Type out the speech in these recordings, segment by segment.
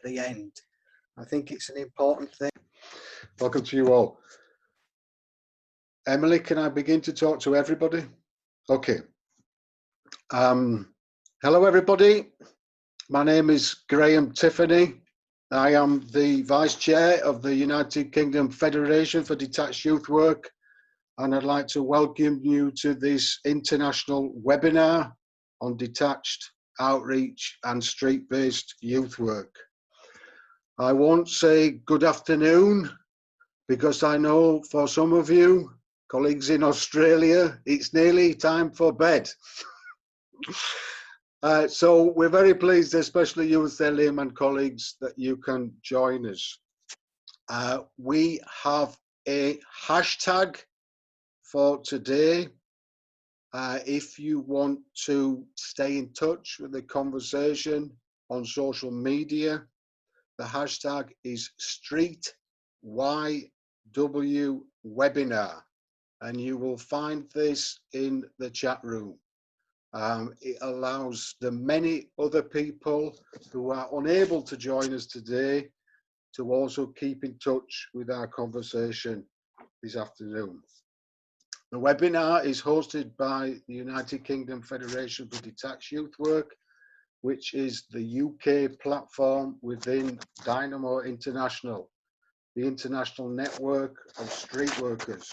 at the end. I think it's an important thing. Welcome to you all. Emily, can I begin to talk to everybody? Okay. Hello, everybody. My name is Graham Tiffany. I am the Vice Chair of the United Kingdom Federation for Detached Youth Work, and I'd like to welcome you to this international webinar on detached outreach and street-based youth work. I won't say good afternoon because I know for some of you, colleagues in Australia, it's nearly time for bed. So we're very pleased, especially you, Liam, and colleagues, that you can join us. We have a hashtag for today. If you want to stay in touch with the conversation on social media, the hashtag is StreetYW Webinar, and you will find this in the chat room. It allows the many other people who are unable to join us today to also keep in touch with our conversation this afternoon. The webinar is hosted by the United Kingdom Federation for Detached Youth Work, which is the UK platform within Dynamo International, the international network of street workers.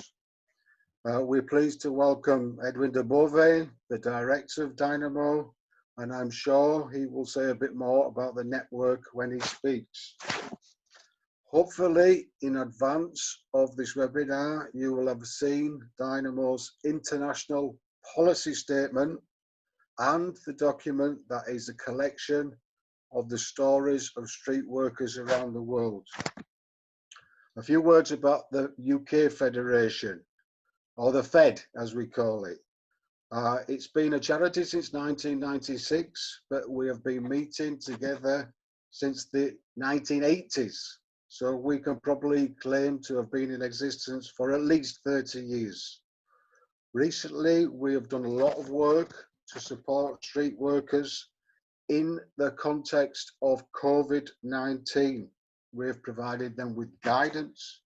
We're pleased to welcome Edwin de Beauvais, the director of Dynamo, and I'm sure he will say a bit more about the network when he speaks. Hopefully, in advance of this webinar, you will have seen Dynamo's international policy statement and the document that is a collection of the stories of street workers around the world. A few words about the UK Federation, or the Fed as we call it. It's been a charity since 1996, but we have been meeting together since the 1980s. So we can probably claim to have been in existence for at least 30 years. Recently, we have done a lot of work to support street workers in the context of COVID-19. We have provided them with guidance,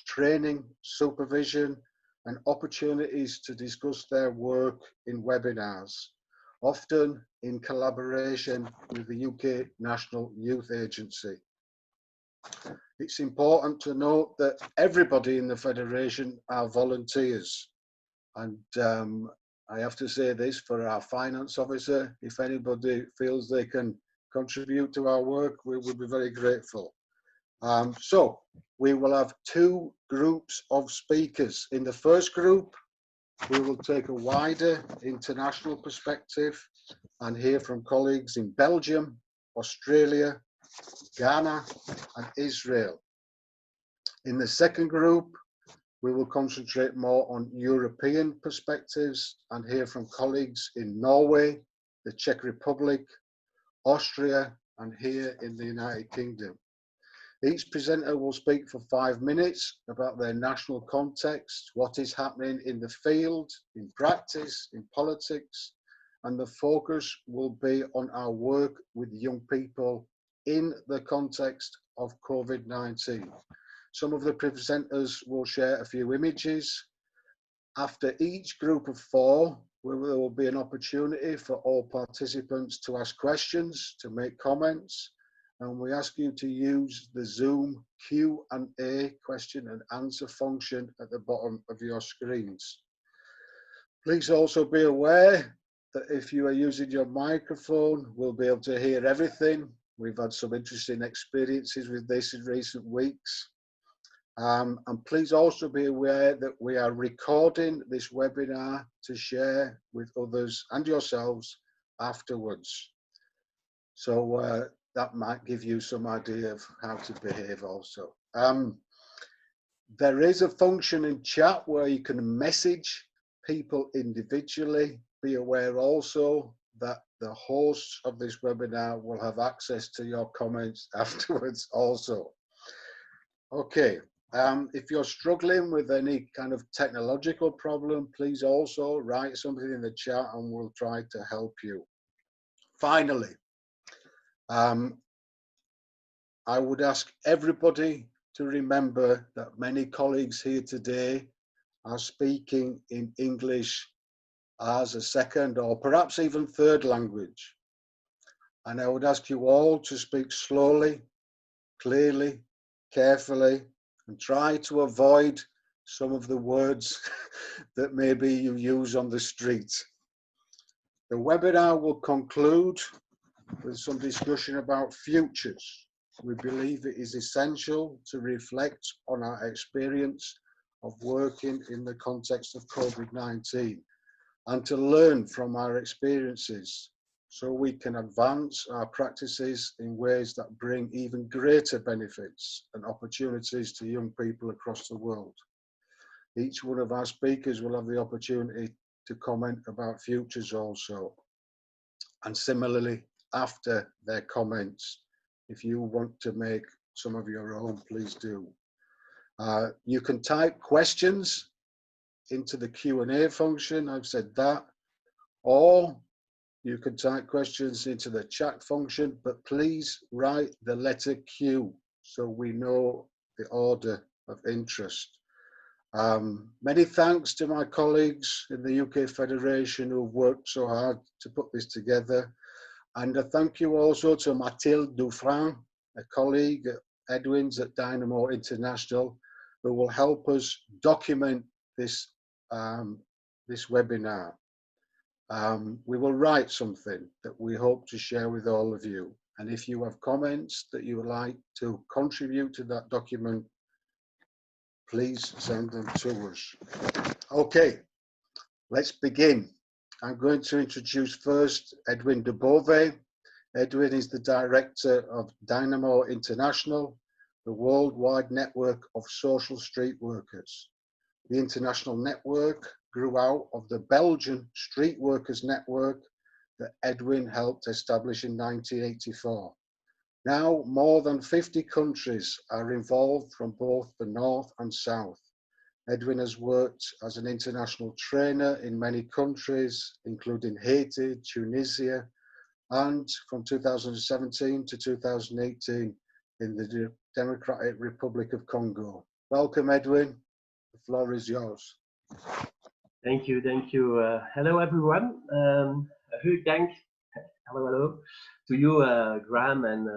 training, supervision, and opportunities to discuss their work in webinars, often in collaboration with the UK National Youth Agency. It's important to note that everybody in the Federation are volunteers. And I have to say this for our finance officer, if anybody feels they can contribute to our work, we would be very grateful. So we will have two groups of speakers. In the first group, we will take a wider international perspective and hear from colleagues in Belgium, Australia, Ghana, and Israel. In the second group, we will concentrate more on European perspectives and hear from colleagues in Norway, the Czech Republic, Austria, and here in the United Kingdom. Each presenter will speak for 5 minutes about their national context, what is happening in the field, in practice, in politics, and the focus will be on our work with young people in the context of COVID-19. Some of the presenters will share a few images. After each group of 4, there will be an opportunity for all participants to ask questions, to make comments, and we ask you to use the Zoom Q&A question and answer function at the bottom of your screens. Please also be aware that if you are using your microphone, we'll be able to hear everything. We've had some interesting experiences with this in recent weeks. And please also be aware that we are recording this webinar to share with others and yourselves afterwards. So that might give you some idea of how to behave also. There is a function in chat where you can message people individually. Be aware also that the hosts of this webinar will have access to your comments afterwards also. Okay, if you're struggling with any kind of technological problem, please also write something in the chat and we'll try to help you. Finally, I would ask everybody to remember that many colleagues here today are speaking in English as a second or perhaps even third language. And I would ask you all to speak slowly, clearly, carefully, and try to avoid some of the words that maybe you use on the street. The webinar will conclude with some discussion about futures. We believe it is essential to reflect on our experience of working in the context of COVID-19 and to learn from our experiences so we can advance our practices in ways that bring even greater benefits and opportunities to young people across the world. Each one of our speakers will have the opportunity to comment about futures also. And similarly, after their comments, if you want to make some of your own, please do. You can type questions into the Q&A function, I've said that, or you can type questions into the chat function, but please write the letter Q so we know the order of interest. Many thanks to my colleagues in the UK Federation who've worked so hard to put this together. And a thank you also to Mathilde Dufresne, a colleague at Edwin's at Dynamo International, who will help us document this, this webinar. We will write something that we hope to share with all of you. And if you have comments that you would like to contribute to that document, please send them to us. Okay, let's begin. I'm going to introduce first Edwin de Beauvais. Edwin is the director of Dynamo International, the worldwide network of social street workers. The international network grew out of the Belgian street workers network that Edwin helped establish in 1984. Now, more than 50 countries are involved from both the north and south. Edwin has worked as an international trainer in many countries, including Haiti, Tunisia, and from 2017 to 2018 in the Democratic Republic of Congo. Welcome, Edwin. The floor is yours. Thank you, thank you. Hello, everyone. Huge thank, hello, to you, Graham, and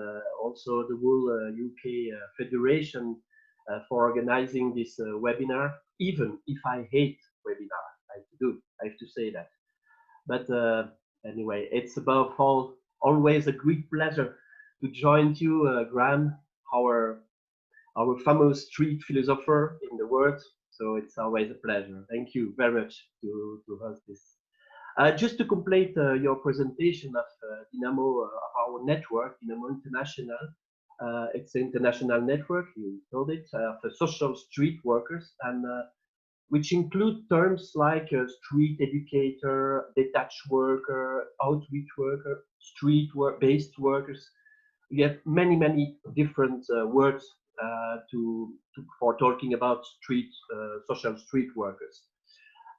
also the whole UK Federation for organizing this webinar, even if I hate webinar. I have to say that. But anyway, it's above all always a great pleasure to join you, Graham, our famous street philosopher in the world. So it's always a pleasure. Thank you very much to host this. Just to complete your presentation of Dynamo, our network, Dynamo International. It's an international network, you told it, for social street workers, and which include terms like street educator, detached worker, outreach worker, street based workers. You have many different words for talking about social street workers.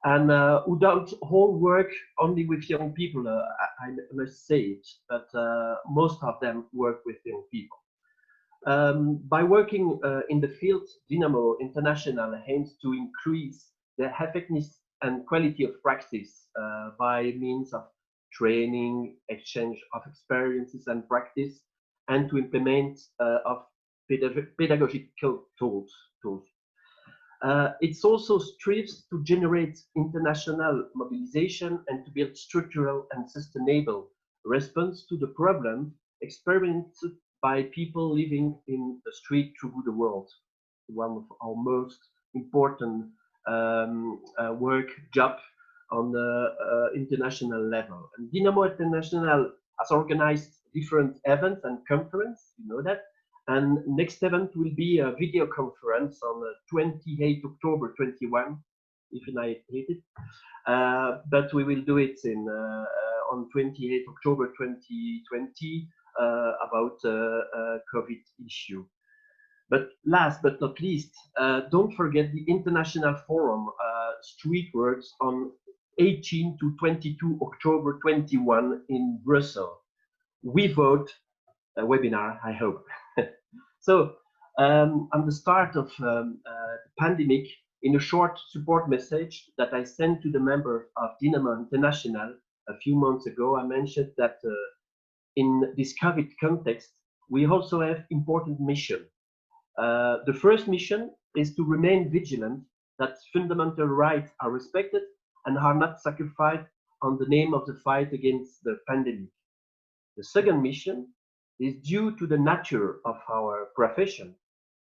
And who don't all work only with young people, I must say it, but most of them work with young people. By working in the field, Dynamo International aims to increase the effectiveness and quality of practice by means of training, exchange of experiences and practice, and to implement of pedagogical tools. It also strives to generate international mobilization and to build structural and sustainable response to the problem experienced by people living in the street through the world. One of our most important work job on the international level. And Dynamo International has organized different events and conferences, you know that. And next event will be a video conference on 28 October 21, if I hate it. But we will do it on 28 October 2020 about COVID issue. But last but not least, don't forget the International Forum Streetworks on 18 to 22 October 21 in Brussels. We vote a webinar, I hope. So, on the start of the pandemic, in a short support message that I sent to the members of Dynamo International a few months ago, I mentioned that in this COVID context, we also have important mission. The first mission is to remain vigilant that fundamental rights are respected and are not sacrificed on the name of the fight against the pandemic. The second mission is due to the nature of our profession.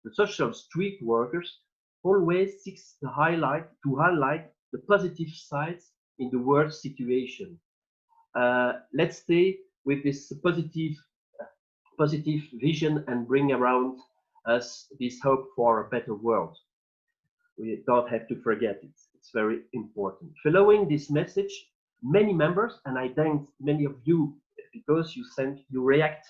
The social street workers always seeks to highlight the positive sides in the world situation. Let's stay with this positive vision and bring around us this hope for a better world. We don't have to forget it. It's very important. Following this message, many members, and I thank many of you because you react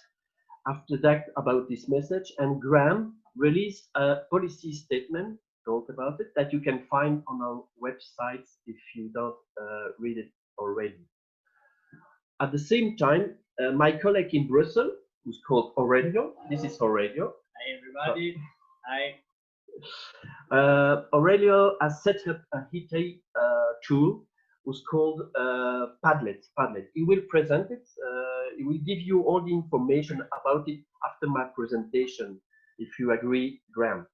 after that about this message, and Graham released a policy statement, talk about it, that you can find on our website if you don't read it already. At the same time, my colleague in Brussels, who's called Aurelio, this is Aurelio. Hi everybody. Hi. Aurelio has set up a HIT tool who's called Padlet. He will present it. He will give you all the information about it after my presentation, if you agree, Graham.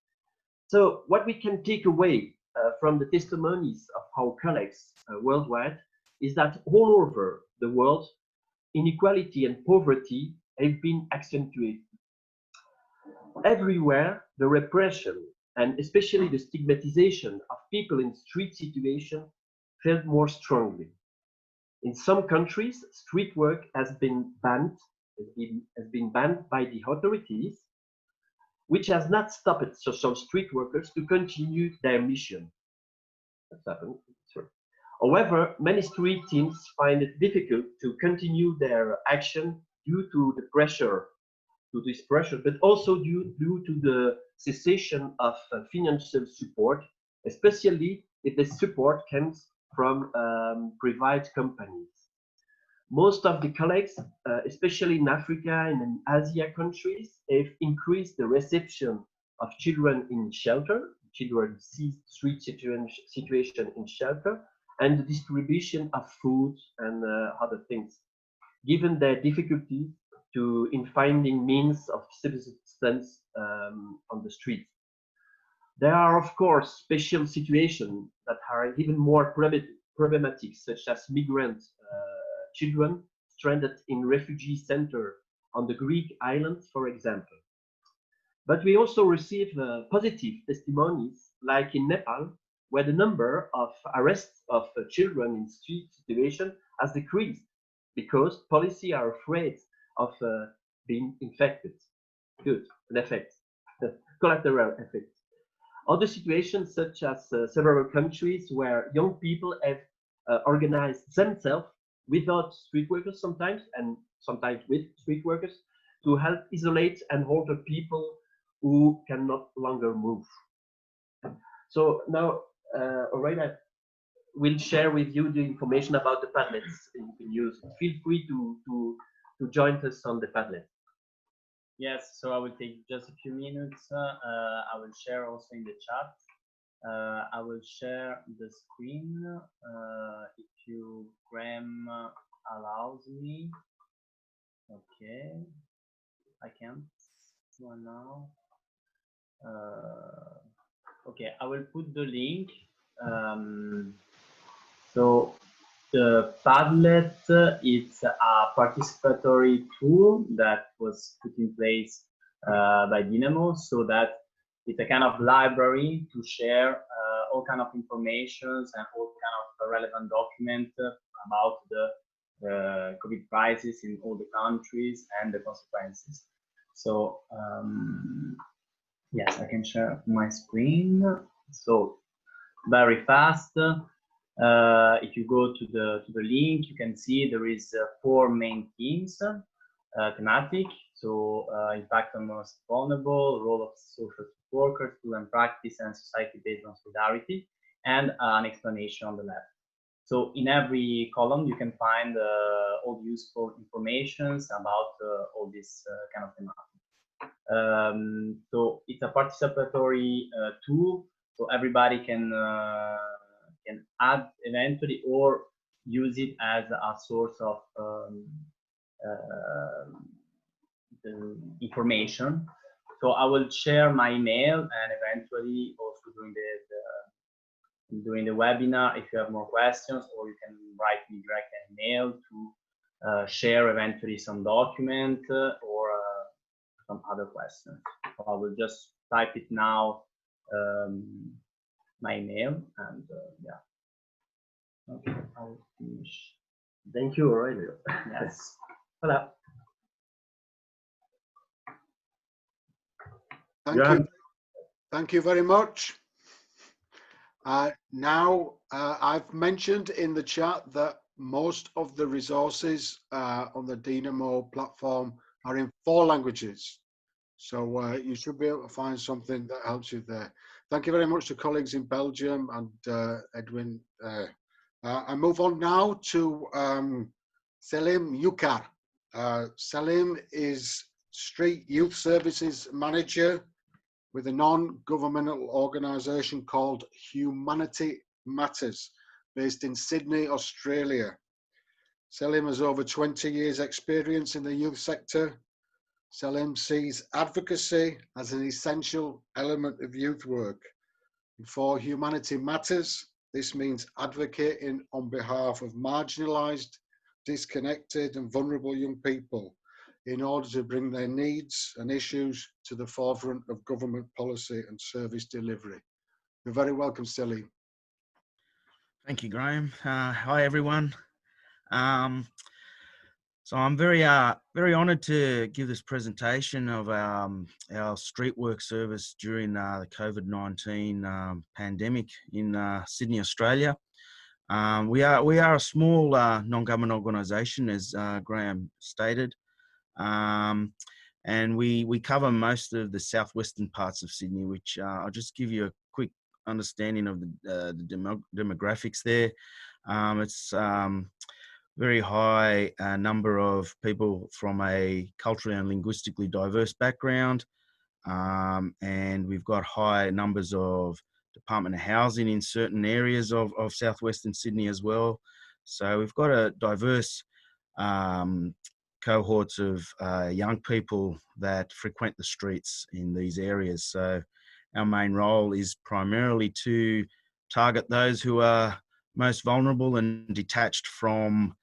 So what we can take away from the testimonies of our colleagues worldwide is that all over the world, inequality and poverty have been accentuated. Everywhere, the repression and especially the stigmatization of people in street situation felt more strongly. In some countries, street work has been banned by the authorities, which has not stopped social street workers to continue their mission. That's happened. Sorry. However, many street teams find it difficult to continue their action due to the pressure, but also due to the cessation of financial support, especially if the support comes from private companies. Most of the colleagues, especially in Africa and in Asia countries, have increased the reception of children in shelter, children see street situation in shelter, and the distribution of food and other things, given their difficulty in finding means of subsistence on the street. There are, of course, special situations that are even more problematic, such as migrant children stranded in refugee centers on the Greek islands, for example. But we also receive positive testimonies, like in Nepal, where the number of arrests of children in street situation has decreased because police are afraid of being infected. Good, an effect, collateral effect. Other situations, such as several countries where young people have organized themselves without street workers sometimes, and sometimes with street workers, to help isolate and hold the people who can no longer move. So now, Aurelio will share with you the information about the Padlets you can use. Feel free to join us on the Padlet. Yes, so I will take just a few minutes. I will share also in the chat. I will share the screen if you, Graham, allows me. Okay, I can't one now. Okay, I will put the link. So the Padlet, it's a participatory tool that was put in place by Dynamo, so that it's a kind of library to share all kind of informations and all kind of relevant documents about the COVID crisis in all the countries and the consequences. So yes, I can share my screen. So very fast. If you go to the link, you can see there is 4 main themes, thematic. So impact on most vulnerable, role of social workers, tool and practice, and society based on solidarity, and an explanation on the left. So in every column, you can find all useful informations about all this kind of thematic. So it's a participatory tool, so everybody can add eventually or use it as a source of the information. So I will share my email, and eventually also during the webinar, if you have more questions, or you can write me direct an email to share eventually some document or some other questions. So I will just type it now, my email, and yeah. Okay, I will finish. Thank you, Aurelio. Yes. Voilà. Thank you very much. Now, I've mentioned in the chat that most of the resources on the Dynamo platform are in 4 languages. So you should be able to find something that helps you there. Thank you very much to colleagues in Belgium and Edwin. I move on now to Selim Yukar. Selim is Street Youth Services Manager with a non-governmental organisation called Humanity Matters, based in Sydney, Australia. Selim has over 20 years experience in the youth sector. Selim sees advocacy as an essential element of youth work. For Humanity Matters, this means advocating on behalf of marginalised, disconnected and vulnerable young people in order to bring their needs and issues to the forefront of government policy and service delivery. You're very welcome, Selim. Thank you, Graham. Hi, everyone. So I'm very honoured to give this presentation of our street work service during the COVID-19 pandemic in Sydney, Australia. We are a small non-government organisation, as Graham stated, and we cover most of the southwestern parts of Sydney, which I'll just give you a quick understanding of the demographics there. It's very high number of people from a culturally and linguistically diverse background, and we've got high numbers of Department of Housing in certain areas of southwestern Sydney as well. So we've got a diverse cohorts of young people that frequent the streets in these areas. So our main role is primarily to target those who are most vulnerable and detached from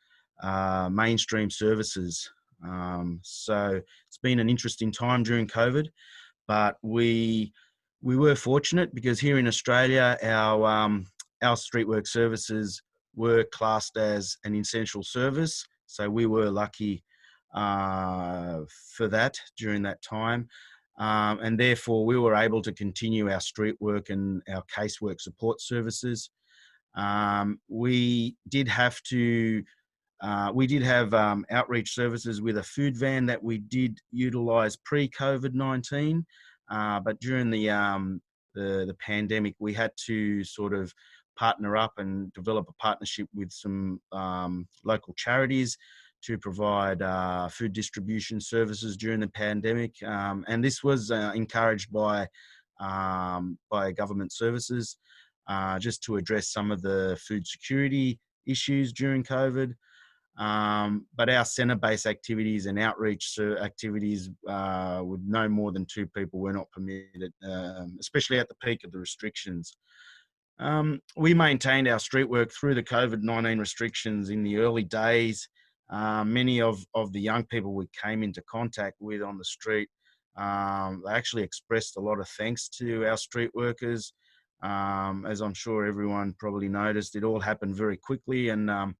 mainstream services. So it's been an interesting time during COVID, but we were fortunate because here in Australia, our street work services were classed as an essential service. So we were lucky for that during that time. And therefore we were able to continue our street work and our casework support services. We did have outreach services with a food van that we did utilize pre-COVID-19, but during the pandemic, we had to sort of partner up and develop a partnership with some local charities to provide food distribution services during the pandemic, and this was encouraged by government services just to address some of the food security issues during COVID. But our centre-based activities and outreach activities with no more than 2 people were not permitted, especially at the peak of the restrictions. We maintained our street work through the COVID-19 restrictions in the early days. Many of the young people we came into contact with on the street, they actually expressed a lot of thanks to our street workers. As I'm sure everyone probably noticed, it all happened very quickly, and a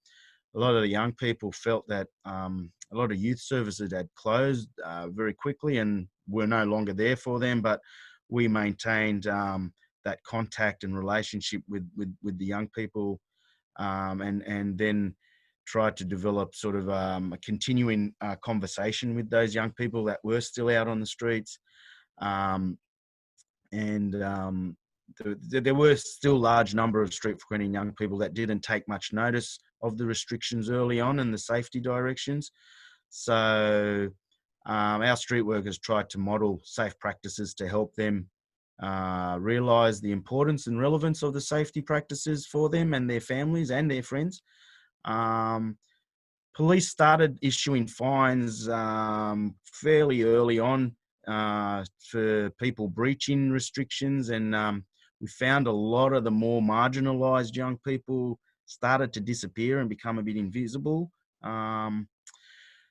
lot of the young people felt that a lot of youth services had closed very quickly and were no longer there for them, but we maintained that contact and relationship with the young people, and then tried to develop sort of a continuing conversation with those young people that were still out on the streets. There were still large number of street frequenting young people that didn't take much notice of the restrictions early on and the safety directions. So our street workers tried to model safe practices to help them realise the importance and relevance of the safety practices for them and their families and their friends. Police started issuing fines fairly early on for people breaching restrictions, and we found a lot of the more marginalised young people started to disappear and become a bit invisible.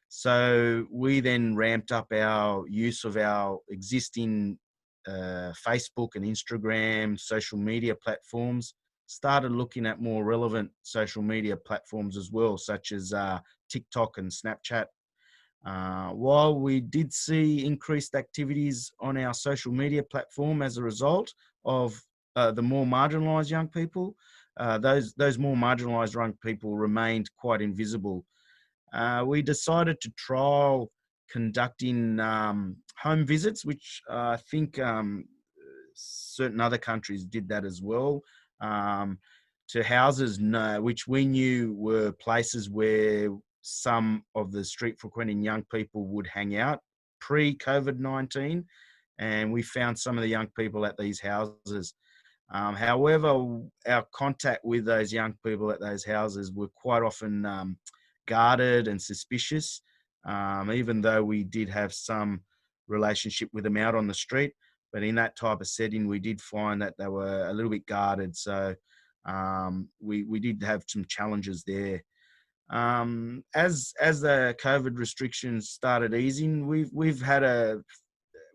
So we then ramped up our use of our existing Facebook and Instagram social media platforms, started looking at more relevant social media platforms as well, such as TikTok and Snapchat. While we did see increased activities on our social media platform as a result of the more marginalised young people, those more marginalised young people remained quite invisible. We decided to trial conducting home visits, which I think certain other countries did that as well, to houses which we knew were places where some of the street frequenting young people would hang out pre-COVID-19, and we found some of the young people at these houses. However, our contact with those young people at those houses were quite often guarded and suspicious, even though we did have some relationship with them out on the street. But in that type of setting, we did find that they were a little bit guarded. So we did have some challenges there. As the COVID restrictions started easing, we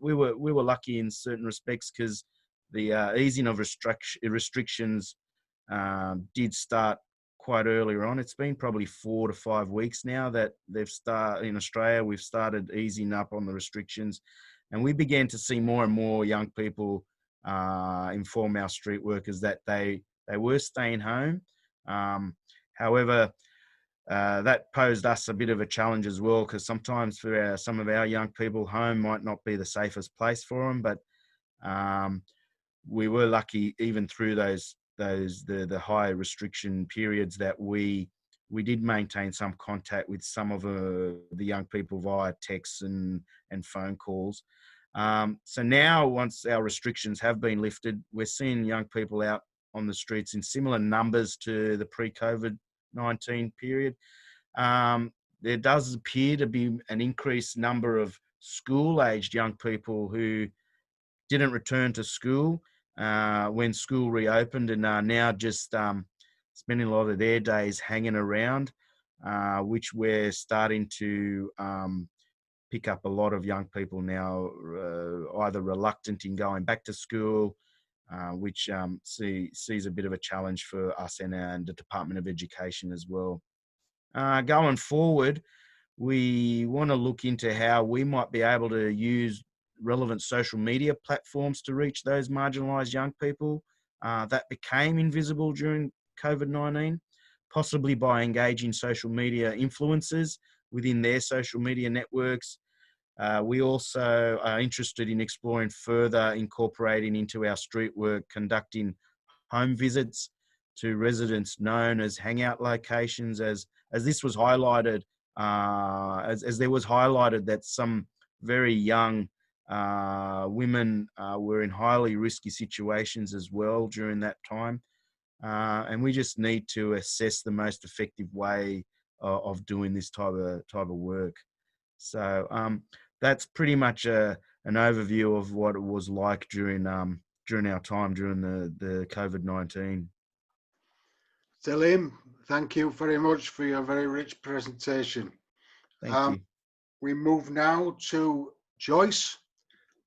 were lucky in certain respects, because the easing of restrictions did start quite earlier on. It's been probably 4 to 5 weeks now that they've started in Australia. We've started easing up on the restrictions, and we began to see more and more young people inform our street workers that they were staying home. However, that posed us a bit of a challenge as well, because sometimes for some of our young people, home might not be the safest place for them. But we were lucky, even through the high restriction periods, that we did maintain some contact with some of the young people via texts and phone calls. So now, once our restrictions have been lifted, we're seeing young people out on the streets in similar numbers to the pre-COVID-19 period. There does appear to be an increased number of school-aged young people who didn't return to school when school reopened, and are now just spending a lot of their days hanging around, which we're starting to pick up a lot of young people now, either reluctant in going back to school, which sees a bit of a challenge for us and the Department of Education as well. Going forward, we want to look into how we might be able to use relevant social media platforms to reach those marginalised young people that became invisible during COVID-19, possibly by engaging social media influencers within their social media networks. We also are interested in exploring further incorporating into our street work, conducting home visits to residents known as hangout locations, as this was highlighted, as there was highlighted that some very young women were in highly risky situations as well during that time. And we just need to assess the most effective way of doing this type of work. So that's pretty much an overview of what it was like during our time during the COVID-19. Selim, thank you very much for your very rich presentation. Thank you. We move now to Joyce.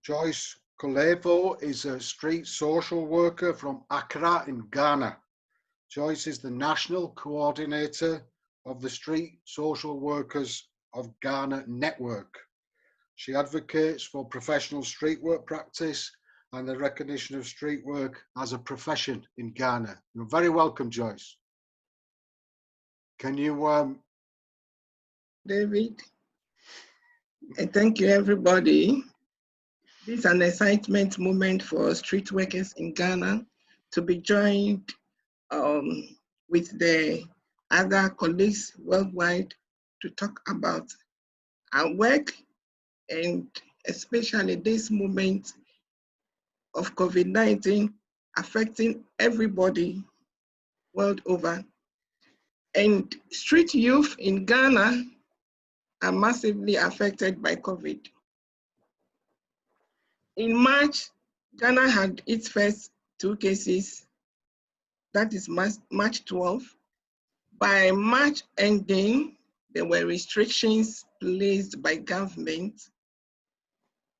Joyce Collabo is a street social worker from Accra in Ghana. Joyce is the national coordinator of the Street Social Workers of Ghana network. She advocates for professional street work practice and the recognition of street work as a profession in Ghana. You're very welcome, Joyce. Can you... David, and thank you, everybody. This is an excitement moment for street workers in Ghana to be joined with the other colleagues worldwide to talk about our work and especially this moment of COVID-19 affecting everybody world over. And street youth in Ghana are massively affected by COVID. In March, Ghana had its first 2 cases, that is March 12. By March ending, there were restrictions placed by government,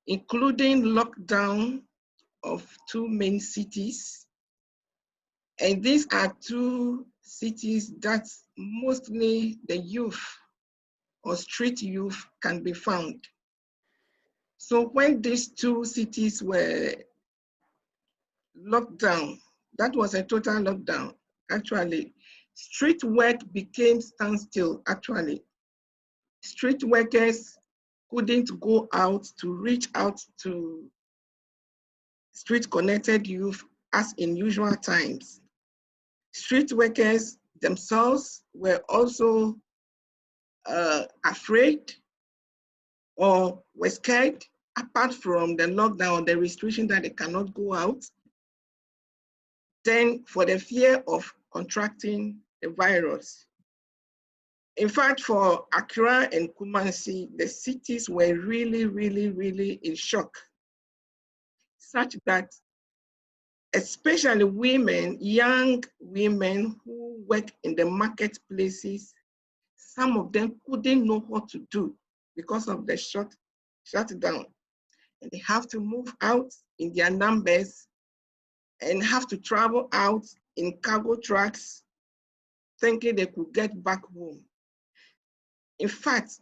including lockdown of 2 main cities. And these are 2 cities that mostly the youth or street youth can be found. So when these 2 cities were locked down, that was a total lockdown, actually. Street work became standstill, actually. Street workers couldn't go out to reach out to street-connected youth as in usual times. Street workers themselves were also afraid or were scared, apart from the lockdown, the restriction that they cannot go out, then for the fear of contracting the virus. In fact, for Accra and Kumasi, the cities were really in shock, such that especially women, young women who work in the marketplaces, some of them couldn't know what to do because of the shutdown. And they have to move out in their numbers and have to travel out in cargo trucks, thinking they could get back home. In fact,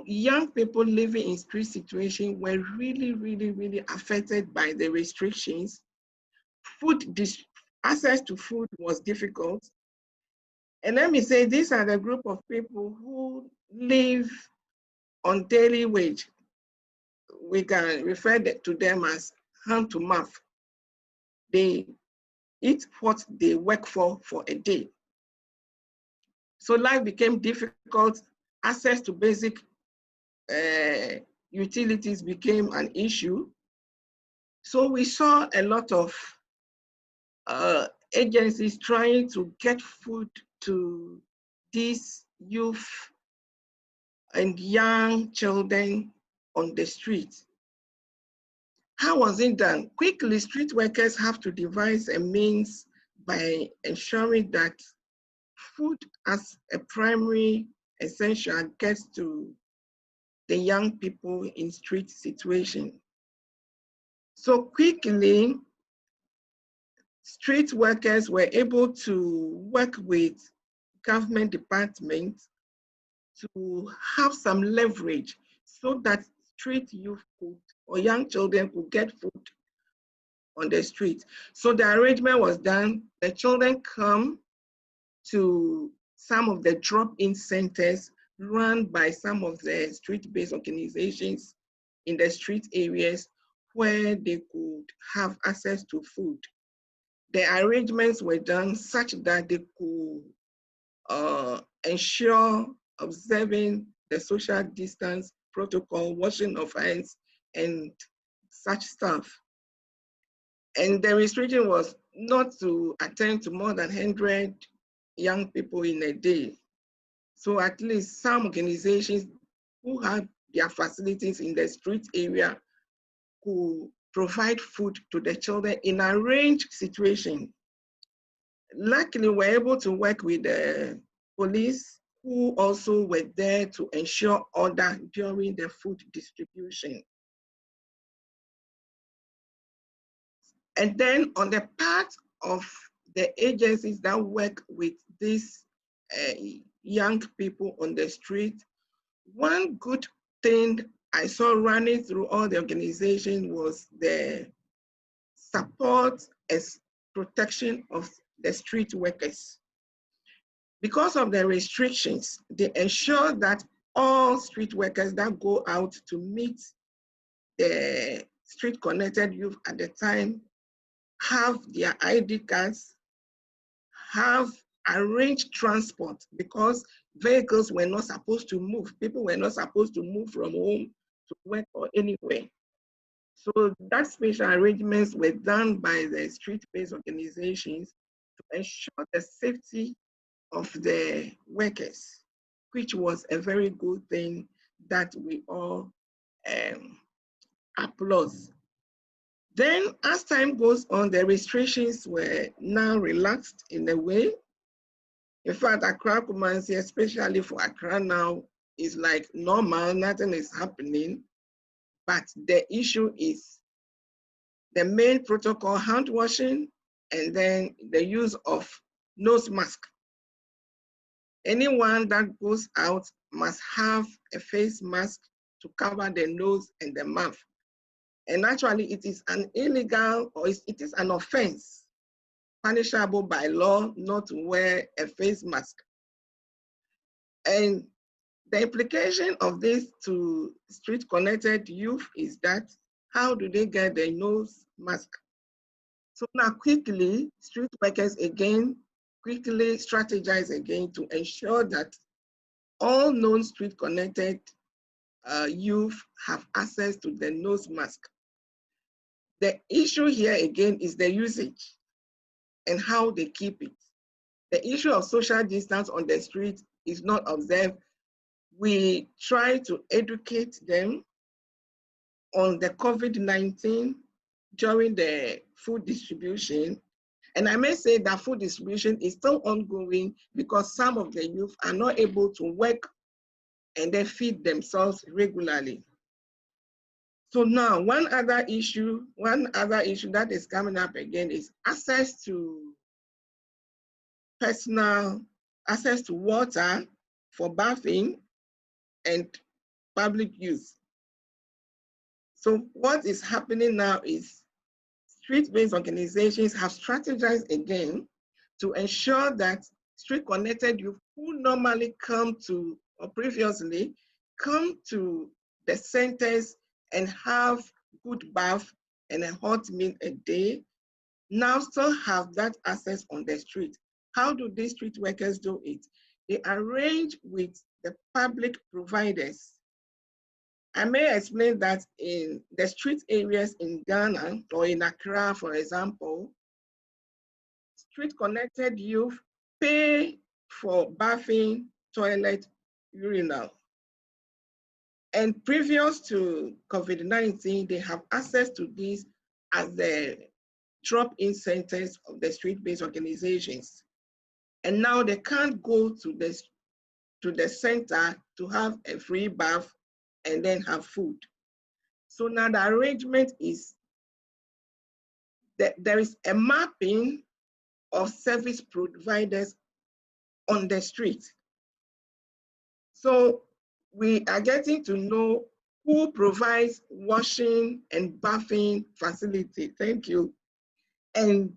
young people living in street situations were really affected by the restrictions. Access to food was difficult. And let me say, these are the group of people who live on daily wage. We can refer to them as hand to mouth. They eat what they work for a day. So life became difficult. Access to basic utilities became an issue. So we saw a lot of agencies trying to get food to these youth and young children on the street. How was it done? Quickly, street workers have to devise a means by ensuring that food as a primary essential gets to the young people in street situation. So quickly, street workers were able to work with government departments to have some leverage so that street youth could, or young children could get food on the street. So the arrangement was done. The children come to some of the drop-in centers run by some of the street-based organizations in the street areas where they could have access to food. The arrangements were done such that they could ensure observing the social distance protocol, washing of hands, and such stuff. And the restriction was not to attend to more than 100 young people in a day. So at least some organizations who had their facilities in the street area could provide food to the children in a range situation. Luckily, we were able to work with the police, who also were there to ensure order during the food distribution. And then on the part of the agencies that work with these young people on the street, one good thing I saw running through all the organizations was the support and protection of the street workers. Because of the restrictions, they ensure that all street workers that go out to meet the street connected youth at the time have their ID cards, have arranged transport, because vehicles were not supposed to move. People were not supposed to move from home to work or anywhere. So that special arrangements were done by the street-based organizations to ensure the safety of the workers, which was a very good thing that we all applaud. Then as time goes on, the restrictions were now relaxed in a way. In fact, Accra Kumasi, especially for Accra now, is like normal, nothing is happening. But the issue is the main protocol, hand washing, and then the use of nose mask. Anyone that goes out must have a face mask to cover the nose and the mouth. And actually, it is an illegal, or it is an offense, punishable by law not to wear a face mask. And the implication of this to street-connected youth is that, how do they get their nose mask? So now quickly, street workers again, quickly strategize again to ensure that all known street-connected youth have access to the nose mask. The issue here again is the usage and how they keep it. The issue of social distance on the street is not observed. We try to educate them on the COVID-19 during the food distribution. And I may say that food distribution is still ongoing because some of the youth are not able to work and they feed themselves regularly. So now one other issue that is coming up again is access to water for bathing and public use. So what is happening now is street-based organizations have strategized again to ensure that street-connected youth who normally come to, or previously, come to the centers and have good bath and a hot meal a day, now still have that access on the street. How do these street workers do it? They arrange with the public providers. I may explain that in the street areas in Ghana or in Accra, for example, street-connected youth pay for bathing, toilet, urinal. And previous to COVID-19, they have access to these as the drop-in centers of the street-based organizations. And now they can't go to the center to have a free bath and then have food. So now the arrangement is that there is a mapping of service providers on the street. So we are getting to know who provides washing and bathing facility. Thank you. And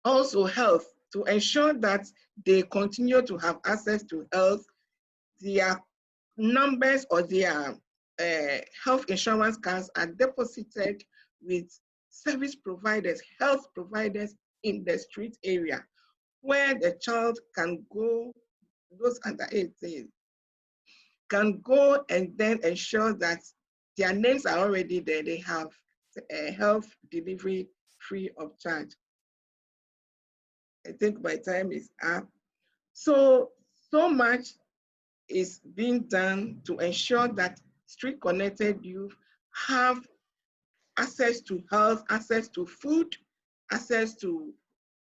also health, to ensure that they continue to have access to health. Their numbers or their health insurance cards are deposited with service providers, health providers in the street area, where the child can go, those under 18, can go and then ensure that their names are already there. They have health delivery free of charge. I think my time is up. So much is being done to ensure that street-connected youth have access to health, access to food, access to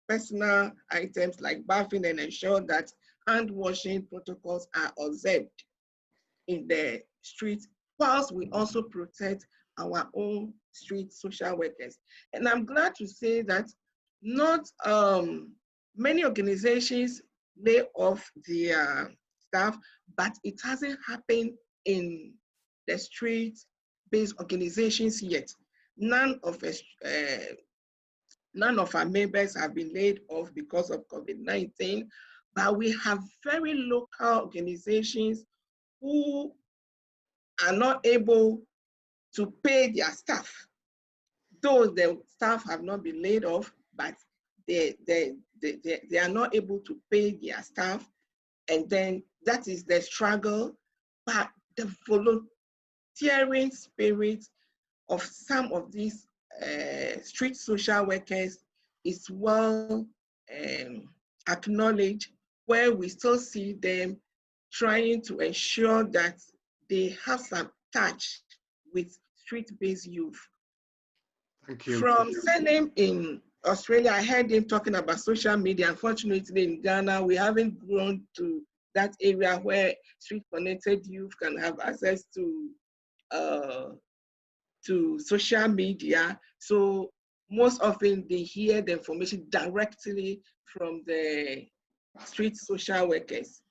personal items like bathing, and ensure that hand washing protocols are observed in the street, whilst we also protect our own street social workers. And I'm glad to say that not many organizations lay off their staff, but it hasn't happened in the street-based organizations yet. None of our members have been laid off because of COVID-19, but we have very local organizations who are not able to pay their staff. Though the staff have not been laid off, but they are not able to pay their staff. And then that is the struggle. But the volunteering spirit of some of these street social workers is well acknowledged, where we still see them trying to ensure that they have some touch with street-based youth. Thank you. From Senem in Australia, I heard him talking about social media. Unfortunately, in Ghana, we haven't grown to that area where street-connected youth can have access to social media. So most often they hear the information directly from the street social workers,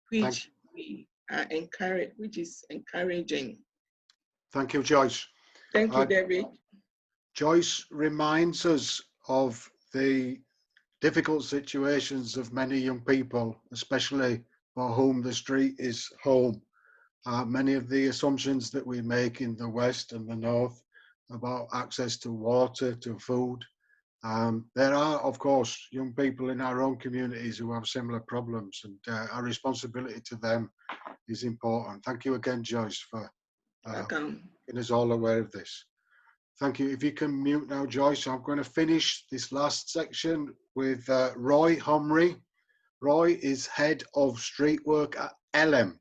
which we are encouraged, which is encouraging. Thank you, Joyce. Thank you, David. Joyce reminds us of the difficult situations of many young people, especially for whom the street is home. Many of the assumptions that we make in the West and the North about access to water, to food. There are, of course, young people in our own communities who have similar problems, and our responsibility to them is important. Thank you again, Joyce, for making us all aware of this. Thank you. If you can mute now, Joyce, I'm going to finish this last section with Roy Humry. Roy is head of street work at LM,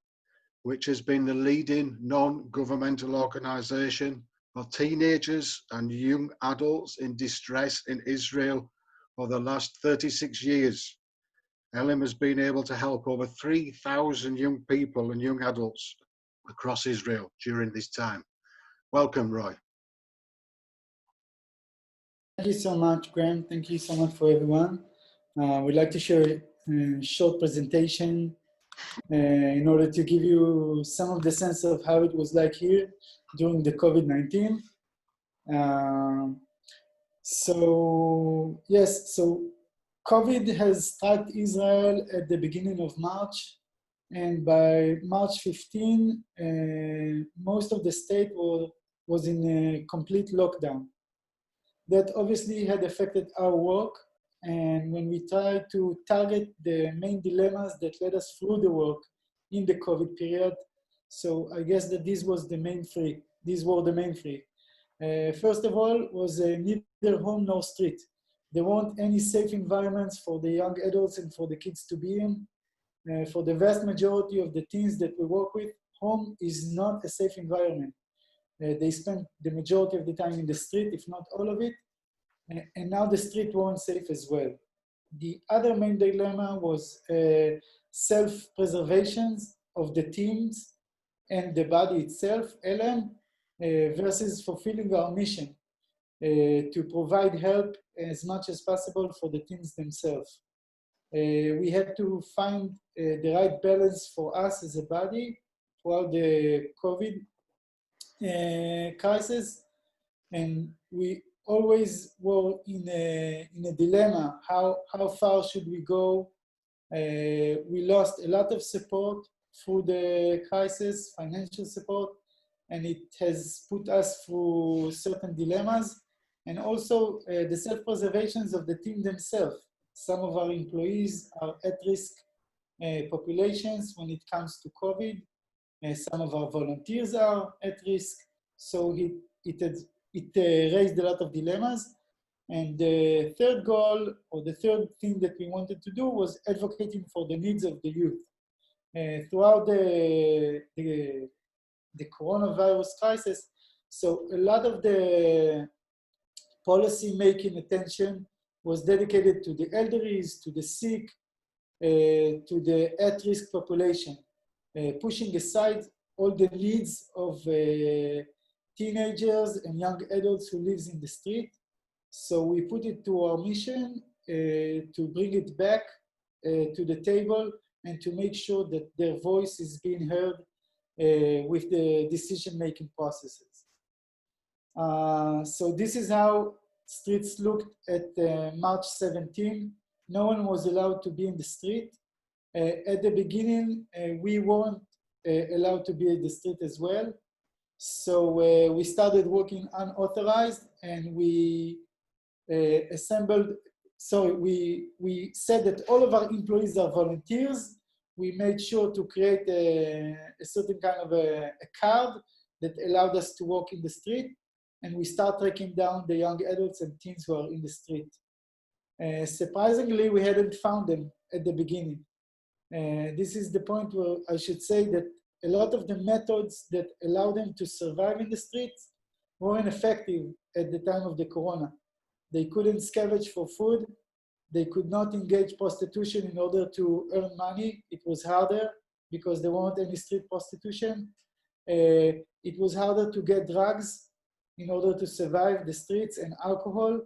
which has been the leading non-governmental organisation for teenagers and young adults in distress in Israel for the last 36 years. LM has been able to help over 3,000 young people and young adults across Israel during this time. Welcome, Roy. Thank you so much, Graham. Thank you so much for everyone. We'd like to share a short presentation in order to give you some of the sense of how it was like here during the COVID-19. So COVID has struck Israel at the beginning of March, and by March 15, most of the state was in a complete lockdown. That obviously had affected our work, and when we tried to target the main dilemmas that led us through the work in the COVID period, so I guess that these were the main three. First of all was neither home nor street. There weren't any safe environments for the young adults and for the kids to be in. For the vast majority of the teens that we work with, home is not a safe environment. They spend the majority of the time in the street, if not all of it, and now the street weren't safe as well. The other main dilemma was self-preservation of the teens and the body itself, LM, versus fulfilling our mission to provide help as much as possible for the teens themselves. We had to find the right balance for us as a body throughout the COVID crisis, and we always were in a dilemma. How far should we go? We lost a lot of support through the crisis, financial support, and it has put us through certain dilemmas, and also the self-preservations of the team themselves. Some of our employees are at-risk populations when it comes to COVID. Some of our volunteers are at risk. So it raised a lot of dilemmas. And the third goal, or the third thing that we wanted to do, was advocating for the needs of the youth. Throughout the coronavirus crisis, so a lot of the policy-making attention was dedicated to the elderly, to the sick, to the at-risk population, pushing aside all the needs of teenagers and young adults who live in the street. So we put it to our mission to bring it back to the table and to make sure that their voice is being heard with the decision-making processes. So this is how streets looked at March 17. No one was allowed to be in the street. At the beginning, we weren't allowed to be in the street as well. So we started working unauthorized, and we we said that all of our employees are volunteers. We made sure to create a certain kind of a card that allowed us to walk in the street, and we start tracking down the young adults and teens who are in the street. Surprisingly, we hadn't found them at the beginning. This is the point where I should say that a lot of the methods that allow them to survive in the streets weren't effective at the time of the corona. They couldn't scavenge for food. They could not engage prostitution in order to earn money. It was harder because there weren't any street prostitution. It was harder to get drugs in order to survive the streets, and alcohol.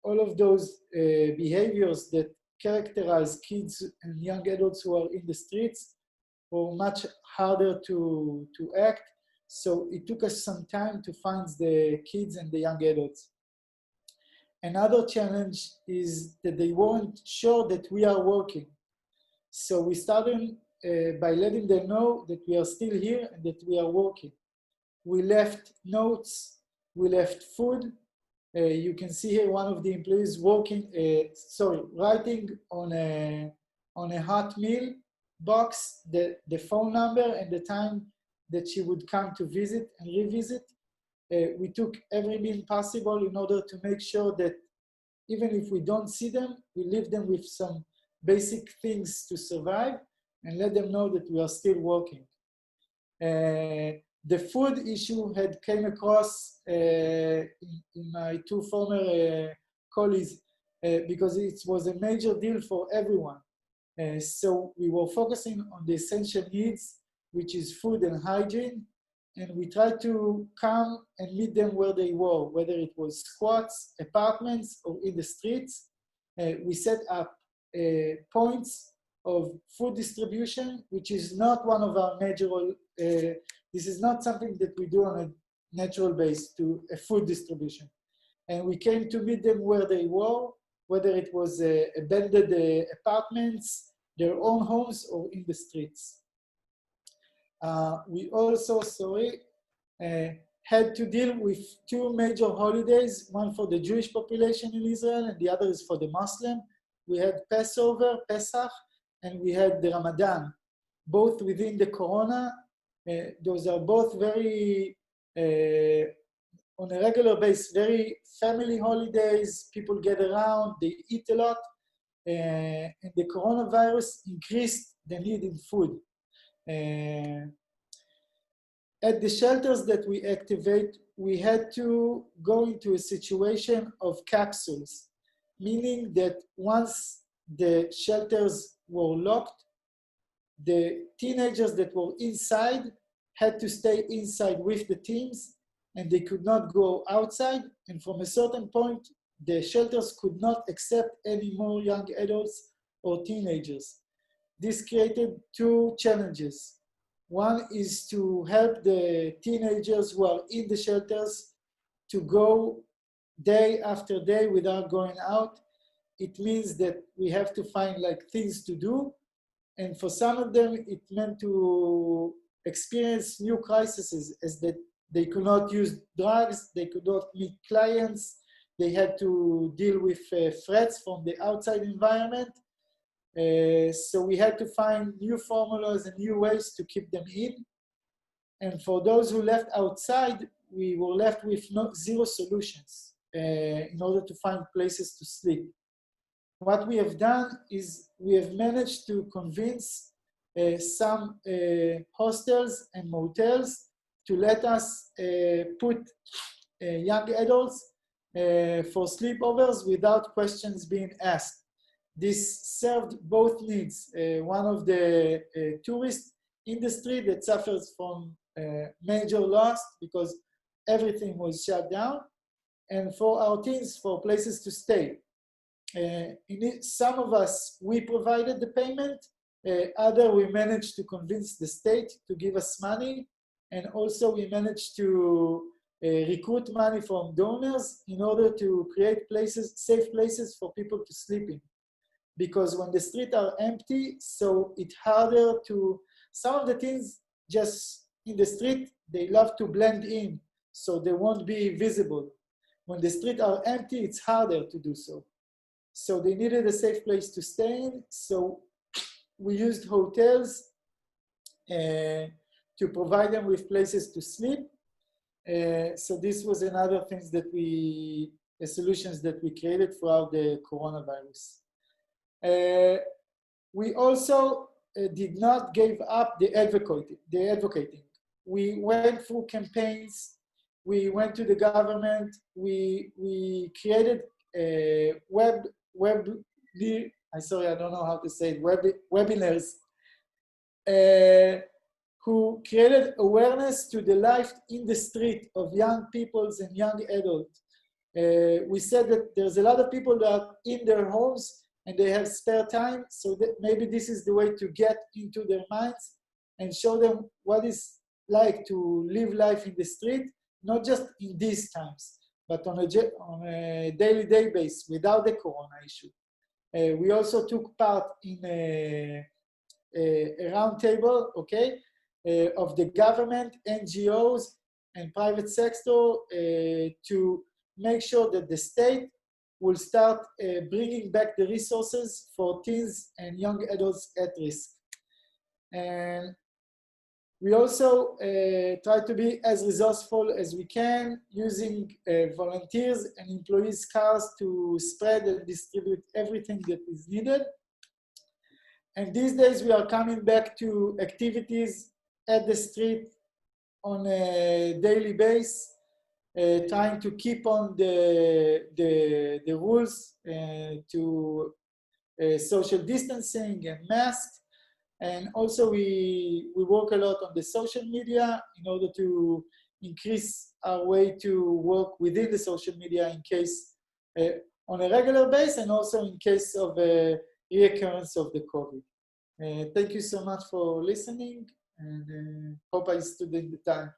All of those behaviors that characterize kids and young adults who are in the streets were much harder to act. So it took us some time to find the kids and the young adults. Another challenge is that they weren't sure that we are working. So we started by letting them know that we are still here and that we are working. We left notes, we left food. You can see here one of the employees writing on a hot meal box the phone number and the time that she would come to visit and revisit. We took every means possible in order to make sure that even if we don't see them, we leave them with some basic things to survive and let them know that we are still working. The food issue had came across in my two former colleagues because it was a major deal for everyone. So we were focusing on the essential needs, which is food and hygiene, and we tried to come and meet them where they were, whether it was squats, apartments, or in the streets. We set up points of food distribution, which is not one of our major, this is not something that we do on a natural basis, to a food distribution. And we came to meet them where they were, whether it was abandoned apartments, their own homes, or in the streets. We also, had to deal with two major holidays, one for the Jewish population in Israel and the other is for the Muslim. We had Passover, Pesach, and we had the Ramadan, both within the Corona. Those are both very, on a regular basis, very family holidays. People get around, they eat a lot, and the coronavirus increased the need in food. At the shelters that we activate, we had to go into a situation of capsules, meaning that once the shelters were locked, the teenagers that were inside had to stay inside with the teams and they could not go outside. And from a certain point, the shelters could not accept any more young adults or teenagers. This created two challenges. One is to help the teenagers who are in the shelters to go day after day without going out. It means that we have to find like things to do. And for some of them, it meant to experience new crises, as that they could not use drugs, they could not meet clients, they had to deal with threats from the outside environment. So we had to find new formulas and new ways to keep them in. And for those who left outside, we were left with zero solutions in order to find places to sleep. What we have done is we have managed to convince some hostels and motels to let us put young adults for sleepovers without questions being asked. This served both needs. One of the tourist industry that suffers from major loss because everything was shut down, and for our teens, for places to stay. Some of us, we provided the payment. Other, we managed to convince the state to give us money. And also we managed to recruit money from donors in order to create places, safe places for people to sleep in. Because when the streets are empty, so it's harder to, some of the teens just in the street, they love to blend in, so they won't be visible. When the streets are empty, it's harder to do so. So they needed a safe place to stay in, so we used hotels to provide them with places to sleep. So this was another things that solutions that we created throughout the coronavirus. We also did not give up the advocating. We went through campaigns. We went to the government. We created a sorry, I don't know how to say it, webinars, who created awareness to the life in the street of young peoples and young adults. We said that there's a lot of people that are in their homes and they have spare time, so that maybe this is the way to get into their minds and show them what it's like to live life in the street, not just in these times, but on a daily basis without the corona issue. We also took part in a roundtable, okay, of the government, NGOs, and private sector to make sure that the state will start bringing back the resources for teens and young adults at risk. And we also try to be as resourceful as we can, using volunteers and employees' cars to spread and distribute everything that is needed. And these days we are coming back to activities at the street on a daily basis, trying to keep on the rules to social distancing and masks. And also we work a lot on the social media in order to increase our way to work within the social media in case on a regular basis, and also in case of a reoccurrence of the COVID. Thank you so much for listening, and hope I stood in the time.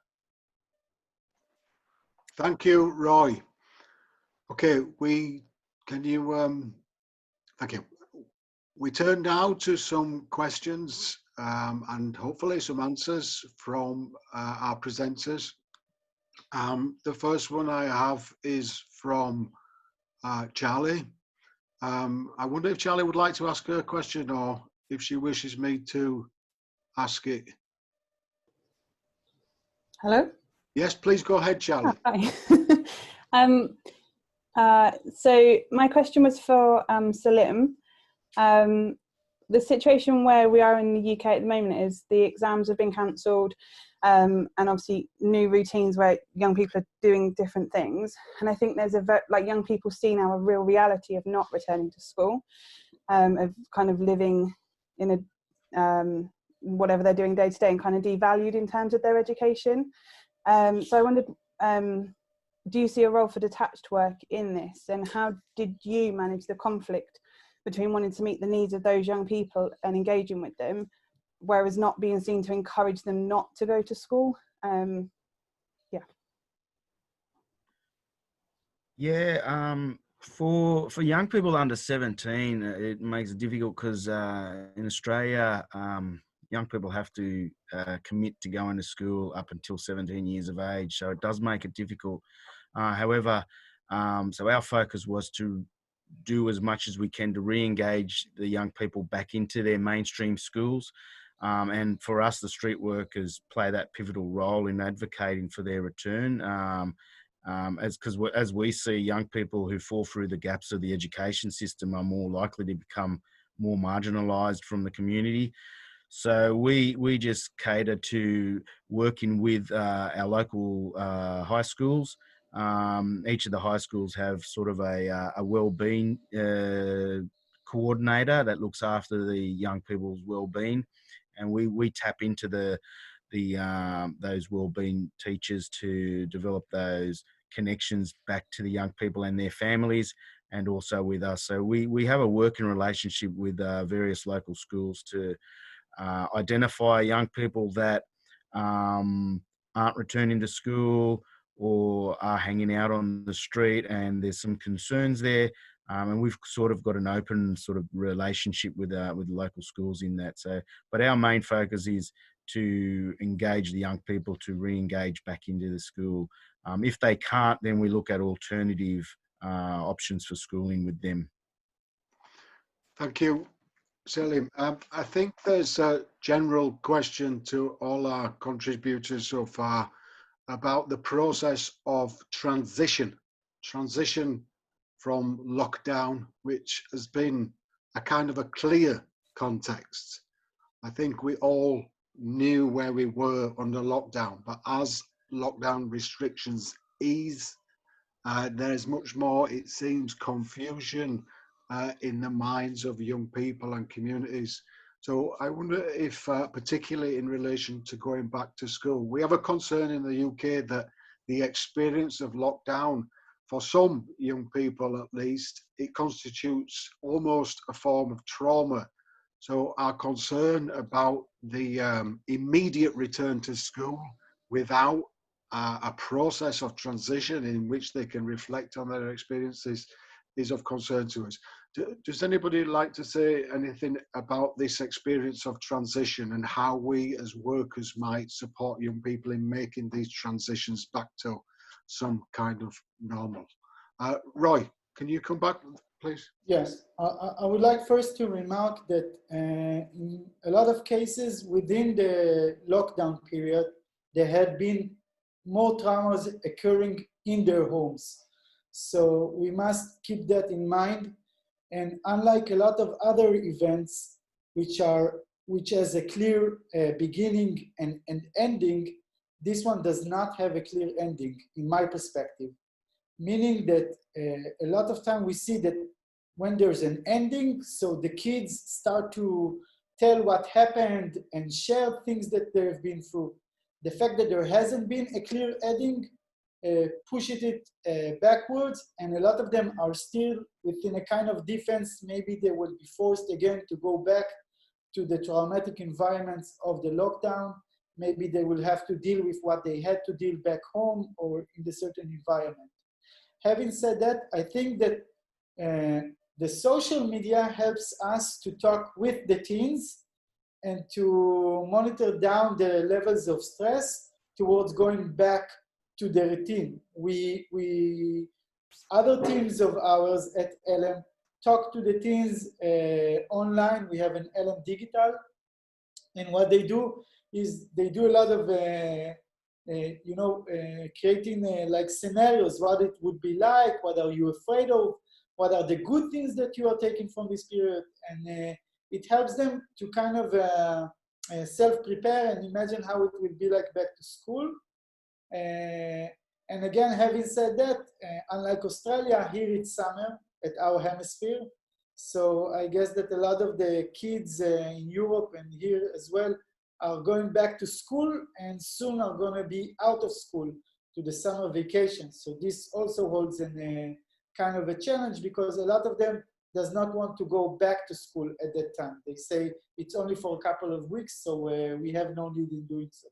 Thank you, Roy. Okay, thank you. We turn now to some questions and hopefully some answers from our presenters. The first one I have is from Charlie. I wonder if Charlie would like to ask her question, or if she wishes me to ask it. Hello? Yes, please go ahead, Charlie. Hi. So my question was for Salim. The situation where we are in the UK at the moment is the exams have been cancelled, and obviously new routines where young people are doing different things. And I think there's like young people see now a real reality of not returning to school, of kind of living in a whatever they're doing day to day, and kind of devalued in terms of their education. So I wondered, do you see a role for detached work in this, and how did you manage the conflict between wanting to meet the needs of those young people and engaging with them, whereas not being seen to encourage them not to go to school? For young people under 17, it makes it difficult because in Australia, young people have to commit to going to school up until 17 years of age, so it does make it difficult. However, so our focus was to do as much as we can to re-engage the young people back into their mainstream schools. And for us, the street workers play that pivotal role in advocating for their return. As we see, young people who fall through the gaps of the education system are more likely to become more marginalised from the community. So we just cater to working with our local high schools. Each of the high schools have sort of a well-being coordinator that looks after the young people's well-being, and we tap into those well-being teachers to develop those connections back to the young people and their families, and also with us. So we have a working relationship with various local schools to identify young people that aren't returning to school or are hanging out on the street, and there's some concerns there. And we've sort of got an open sort of relationship with local schools in that. So, but our main focus is to engage the young people to re-engage back into the school. If they can't, then we look at alternative options for schooling with them. Thank you, Salim. I think there's a general question to all our contributors so far, about the process of transition from lockdown, which has been a kind of a clear context. I think we all knew where we were under lockdown, but as lockdown restrictions ease, there's much more, it seems, confusion in the minds of young people and communities. So I wonder if, particularly in relation to going back to school, we have a concern in the UK that the experience of lockdown, for some young people at least, it constitutes almost a form of trauma. So our concern about the immediate return to school without a process of transition in which they can reflect on their experiences is of concern to us. Does anybody like to say anything about this experience of transition and how we as workers might support young people in making these transitions back to some kind of normal? Roy, can you come back, please? Yes, I would like first to remark that in a lot of cases within the lockdown period, there had been more traumas occurring in their homes. So we must keep that in mind. And unlike a lot of other events, which has a clear beginning and ending, this one does not have a clear ending, in my perspective. Meaning that a lot of time we see that when there's an ending, so the kids start to tell what happened and share things that they've been through. The fact that there hasn't been a clear ending pushes it backwards, and a lot of them are still within a kind of defense. Maybe they will be forced again to go back to the traumatic environments of the lockdown. Maybe they will have to deal with what they had to deal back home or in the certain environment. Having said that, I think that the social media helps us to talk with the teens and to monitor down the levels of stress towards going back to the routine. Other teams of ours at LM talk to the teens online. We have an LM Digital, and what they do is they do a lot of creating like scenarios, what it would be like, what are you afraid of, what are the good things that you are taking from this period, and it helps them to kind of self-prepare and imagine how it will be like back to school. And again, having said that, unlike Australia, here it's summer at our hemisphere. So I guess that a lot of the kids in Europe and here as well are going back to school and soon are going to be out of school to the summer vacation. So this also holds a kind of a challenge because a lot of them does not want to go back to school at that time. They say it's only for a couple of weeks, so we have no need in doing so.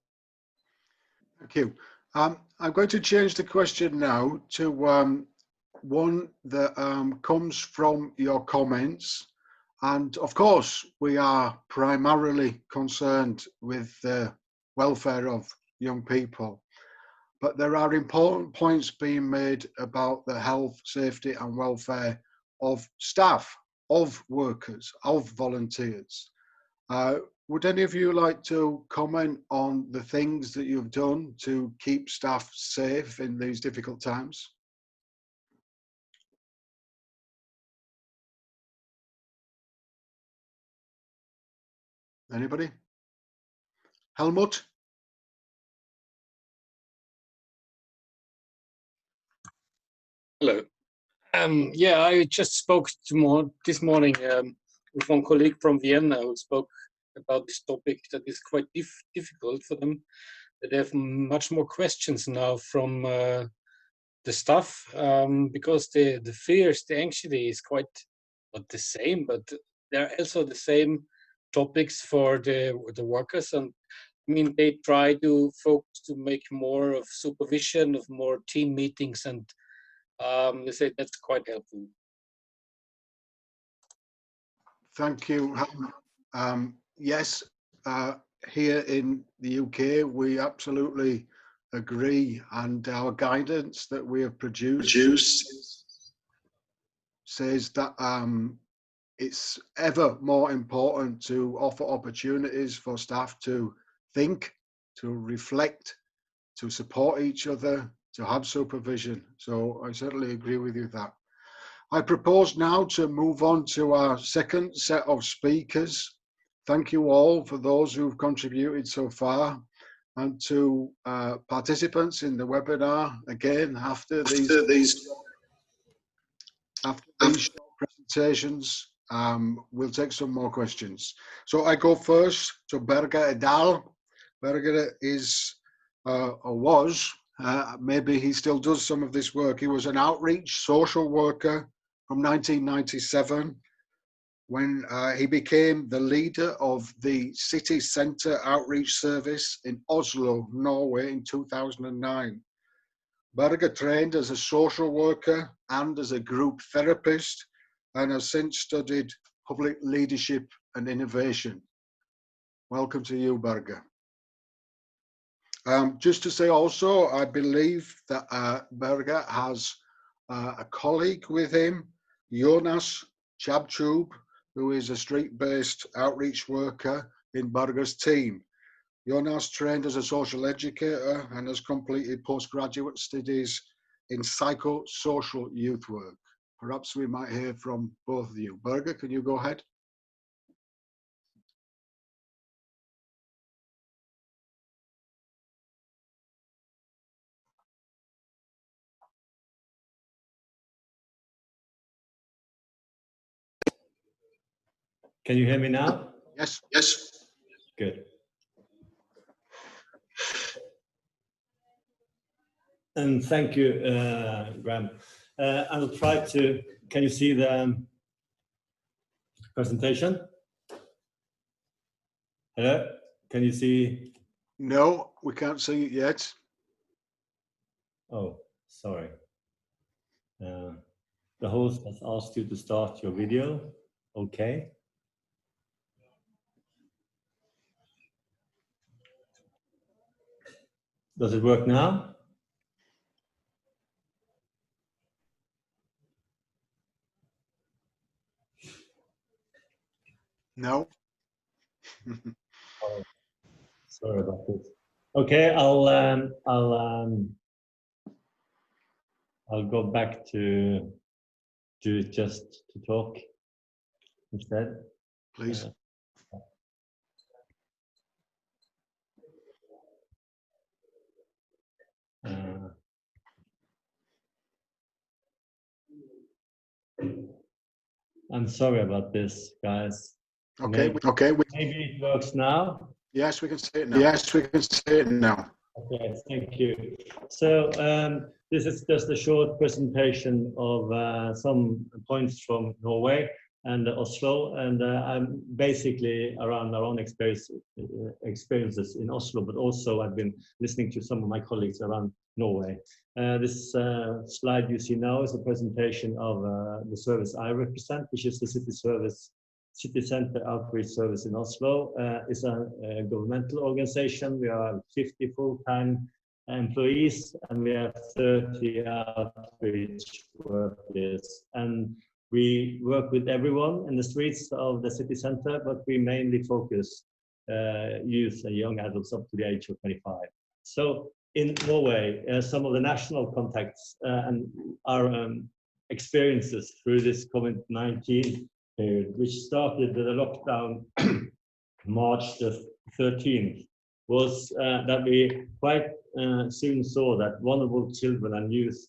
Thank you. I'm going to change the question now to one that comes from your comments. And of course, we are primarily concerned with the welfare of young people. But there are important points being made about the health, safety and welfare of staff, of workers, of volunteers. Would any of you like to comment on the things that you've done to keep staff safe in these difficult times? Anybody? Helmut? Hello. Yeah, I just spoke this morning with one colleague from Vienna who spoke about this topic that is quite difficult for them. They have much more questions now from the staff because the fears, the anxiety is quite not the same, but there are also the same topics for the workers. And I mean, they try to focus to make more of supervision, of more team meetings, and they say that's quite helpful. Thank you. Yes, here in the UK, we absolutely agree, and our guidance that we have produced says that it's ever more important to offer opportunities for staff to think, to reflect, to support each other, to have supervision. So I certainly agree with you that. I propose now to move on to our second set of speakers. Thank you all for those who've contributed so far, and to participants in the webinar. Again, after these short presentations, we'll take some more questions. So I go first to Berger Edal. Berger is, or was, maybe he still does some of this work. He was an outreach social worker from 1997, when he became the leader of the city centre outreach service in Oslo, Norway in 2009. Berger trained as a social worker and as a group therapist, and has since studied public leadership and innovation. Welcome to you, Berger. Just to say also, I believe that Berger has a colleague with him, Jonas Chabchub, who is a street-based outreach worker in Berger's team. Jonas trained as a social educator and has completed postgraduate studies in psychosocial youth work. Perhaps we might hear from both of you. Berger, can you go ahead? Can you hear me now? Yes. Yes. Good. And thank you, Graham. I will try to, can you see the presentation? Hello? Can you see? No, we can't see it yet. Oh, sorry. The host has asked you to start your video. Okay. Does it work now? No. Oh, sorry about this. Okay, I'll go back to just to talk instead. Please. I'm sorry about this, guys. Okay. Maybe it works now. Yes, we can see it now. Yes, we can see it now. Okay, thank you. So this is just a short presentation of some points from Norway and Oslo, and I'm basically around our own experiences in Oslo, but also I've been listening to some of my colleagues around Norway. This slide you see now is a presentation of the service I represent, which is the City Centre Outreach Service in Oslo. It's a governmental organization. We are 50 full-time employees and we have 30 outreach workers. And we work with everyone in the streets of the city centre, but we mainly focus youth and young adults up to the age of 25. So in Norway, some of the national contacts and our experiences through this COVID-19 period, which started with the lockdown March the 13th, was that we quite soon saw that vulnerable children and youth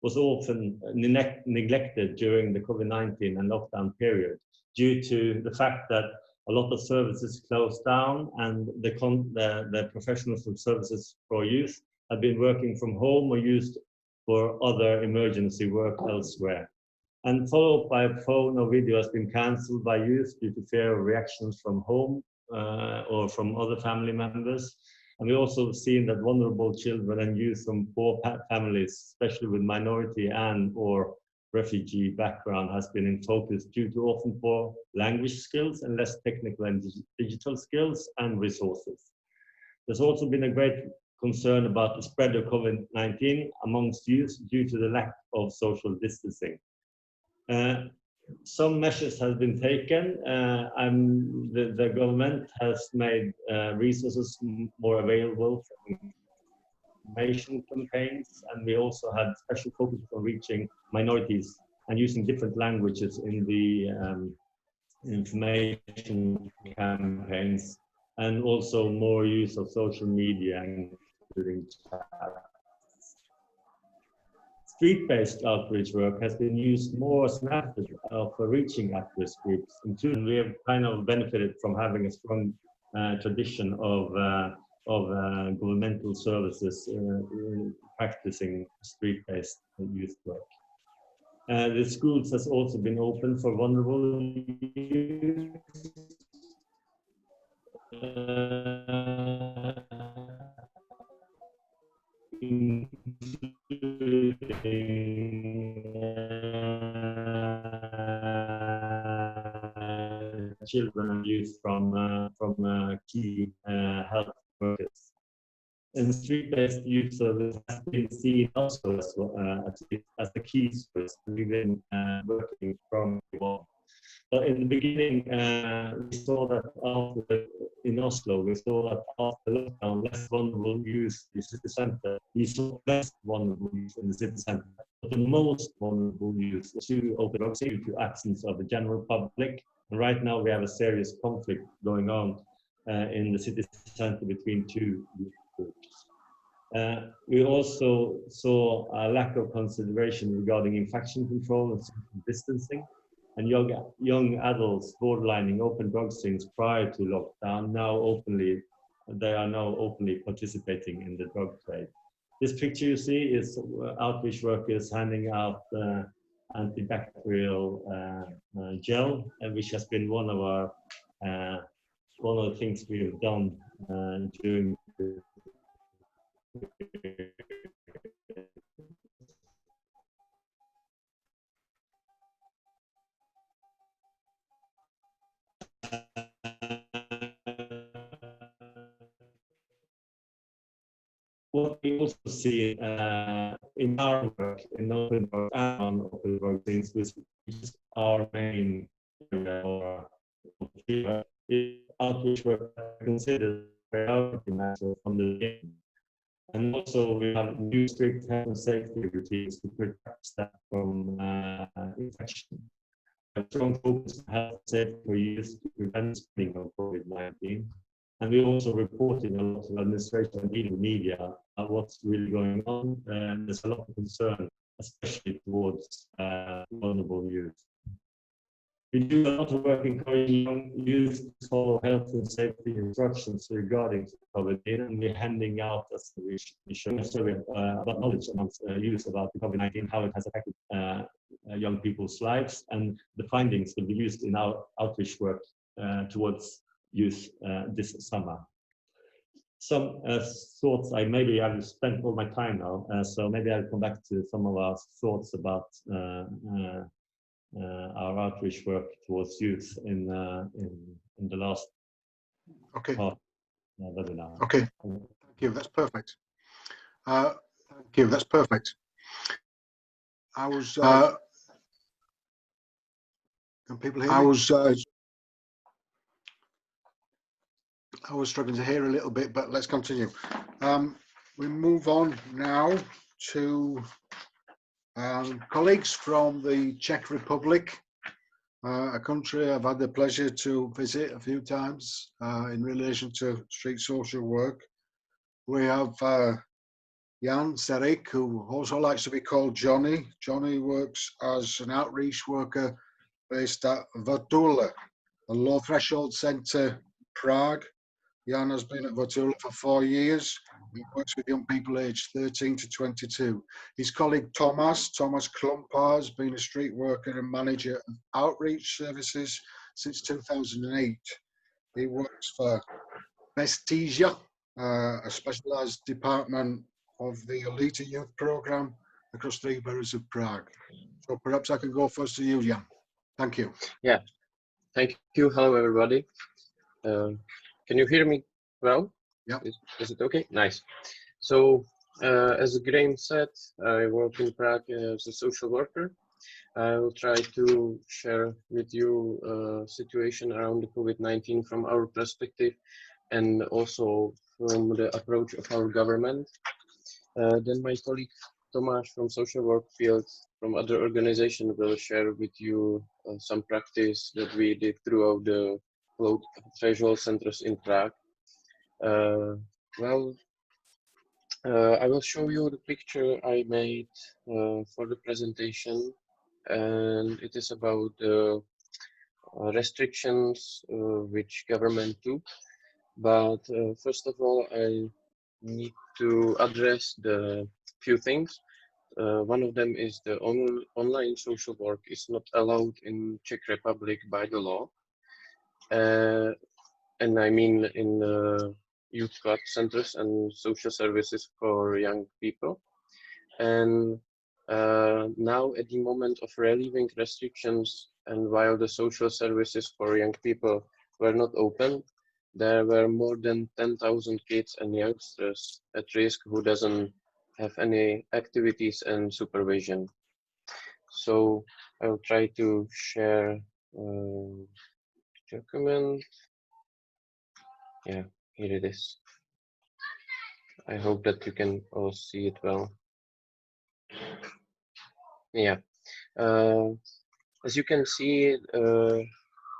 was often neglected during the COVID-19 and lockdown period due to the fact that a lot of services closed down and the professionals of services for youth have been working from home or used for other emergency work elsewhere. And followed by a phone or video has been cancelled by youth due to fear of reactions from home or from other family members. And we also have seen that vulnerable children and youth from poor families, especially with minority and or refugee background, has been in focus due to often poor language skills and less technical and digital skills and resources. There's also been a great concern about the spread of COVID-19 amongst youth due to the lack of social distancing. Some measures have been taken. The government has made resources more available from information campaigns, and we also had special focus on reaching minorities and using different languages in the information campaigns, and also more use of social media, including chat. Street-based outreach work has been used more as an method of reaching at-risk groups, including we have kind of benefited from having a strong tradition of governmental services practicing street-based youth work. The schools has also been open for vulnerable youth. Children and youth from key health workers. And street-based youth service has been seen also as the key service. We've been working from one. But in the beginning, we saw that in Oslo, we saw that after lockdown, less vulnerable youth in the city center. We saw less vulnerable youth in the city center. But the most vulnerable youth to open up due to absence of the general public. And right now, we have a serious conflict going on in the city center between two youth groups. We also saw a lack of consideration regarding infection control and social distancing. And young adults borderlining open drug scenes prior to lockdown they are now openly participating in the drug trade. This picture you see is outreach workers handing out antibacterial gel, which has been one of the things we have done during the what we also see in our work in open work and on open work things, which is our main area or outreach work considered priority matter from the beginning. And also we have new strict health and safety routines to protect staff from infection. A strong focus on health and safety for youth to prevent spreading of COVID-19. And we also reporting a lot of administration and media about what's really going on. And there's a lot of concern, especially towards vulnerable youth. We do a lot of work encouraging young youth to follow health and safety instructions regarding COVID-19, and we're handing out, as we show a survey about knowledge amongst youth about the COVID-19, how it has affected young people's lives, and the findings will be used in our outreach work towards youth this summer. Some thoughts, I've spent all my time now, so maybe I'll come back to some of our thoughts about our outreach work towards youth in the last part webinar. Okay, thank you. That's perfect. Thank you. That's perfect. I was. Can people hear me? I was struggling to hear a little bit, but let's continue. We move on now to colleagues from the Czech Republic, a country I've had the pleasure to visit a few times in relation to street social work. We have Jan Serik, who also likes to be called Johnny. Johnny works as an outreach worker based at Vatula, a low threshold centre, Prague. Jan has been at Vatula for 4 years. He works with young people aged 13 to 22. His colleague Thomas Klumpar has been a street worker and manager of outreach services since 2008. He works for Bestizia, a specialised department of the Elite Youth Programme across 3 boroughs of Prague. So perhaps I can go first to you, Jan. Thank you. Yeah, thank you. Hello, everybody. Can you hear me well? Yeah. Is it okay? Nice. So, as Graham said, I work in Prague as a social worker. I will try to share with you a situation around the COVID-19 from our perspective and also from the approach of our government. Then my colleague Tomáš from social work field from other organization will share with you some practice that we did throughout the low threshold centers in Prague. I will show you the picture I made for the presentation, and it is about the restrictions which government took. But first of all, I need to address the few things. One of them is the online social work is not allowed in Czech Republic by the law. And I mean in youth club centers and social services for young people. And now at the moment of relieving restrictions and while the social services for young people were not open, there were more than 10,000 kids and youngsters at risk who doesn't have any activities and supervision. So I will try to share document. Yeah, here it is. I hope that you can all see it well. Yeah, as you can see,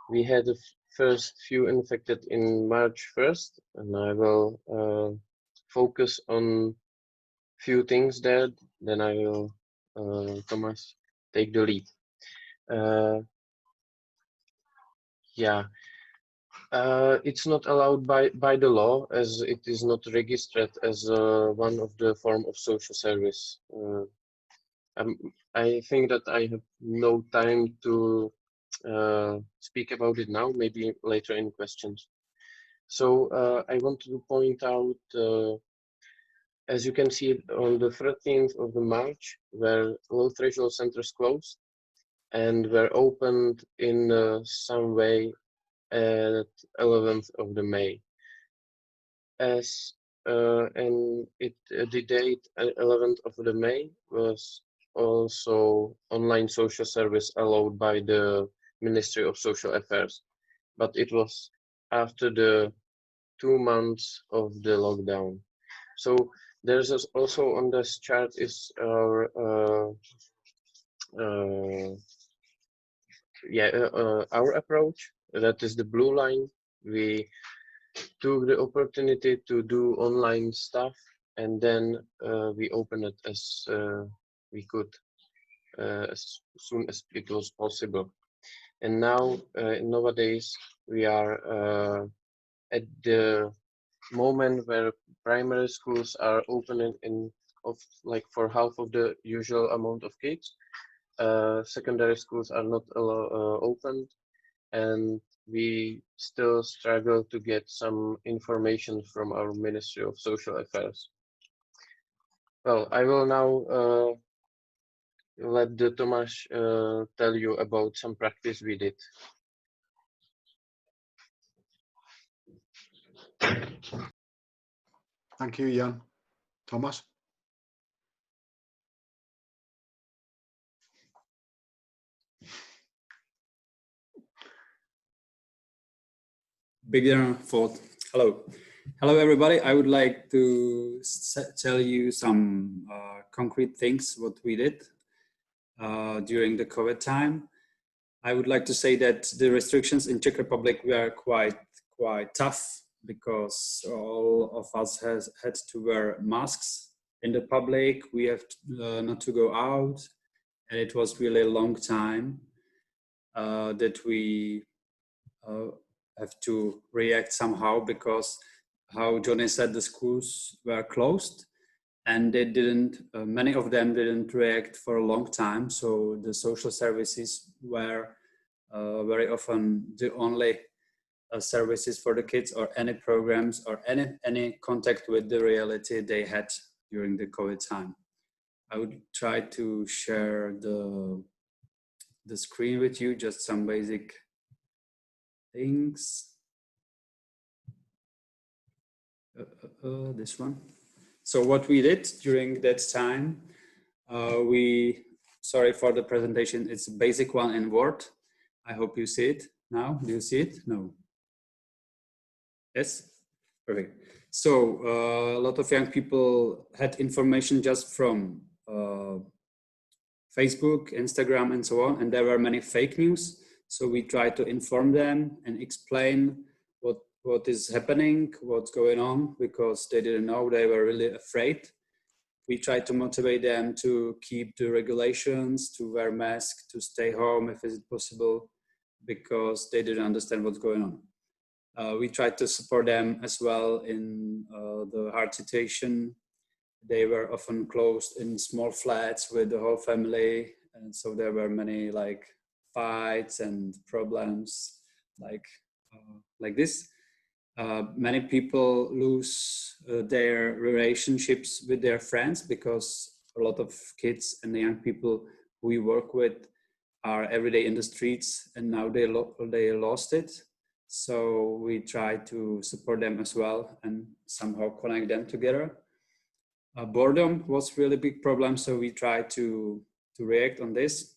we had the first few infected in March 1st, and I will focus on few things there. Then I will, Tomáš, take the lead. Yeah. It's not allowed by the law as it is not registered as one of the form of social service. I think that I have no time to speak about it now, maybe later in questions. So I want to point out, as you can see on the 13th of the March, where low threshold centers closed and were opened in some way at 11th of the May. As and the date 11th of the May was also online social service allowed by the Ministry of Social Affairs, but it was after the 2 months of the lockdown. So there's also on this chart is our our approach. That is the blue line. We took the opportunity to do online stuff, and then we opened it as we could, as soon as it was possible. And now, nowadays, we are at the moment where primary schools are opening for half of the usual amount of kids. Secondary schools are not opened, and we still struggle to get some information from our Ministry of Social Affairs. Well, I will now let Tomáš tell you about some practice we did. Thank you, Jan. Tomáš? Beginner fault. Hello. Hello, everybody. I would like to tell you some concrete things what we did during the COVID time. I would like to say that the restrictions in Czech Republic were quite tough because all of us had to wear masks in the public. We have not to go out, and it was really a long time that we have to react somehow, because how Johnny said, the schools were closed and they didn't, many of them didn't react for a long time. So the social services were very often the only services for the kids, or any programs or any contact with the reality they had during the COVID time. I would try to share the screen with you, just some basic things. This one. So what we did during that time, sorry for the presentation, it's a basic one in Word. I hope you see it now. Do you see it? No. Yes? Perfect. So a lot of young people had information just from Facebook, Instagram, and so on, and there were many fake news. So we tried to inform them and explain what is happening, what's going on, because they didn't know, they were really afraid. We tried to motivate them to keep the regulations, to wear masks, to stay home if it's possible, because they didn't understand what's going on. We tried to support them as well in the hard situation. They were often closed in small flats with the whole family, and so there were many like fights and problems like this. Many people lose their relationships with their friends because a lot of kids and young people who we work with are every day in the streets, and now they lost it. So we try to support them as well and somehow connect them together. Boredom was really big problem, so we tried to react on this.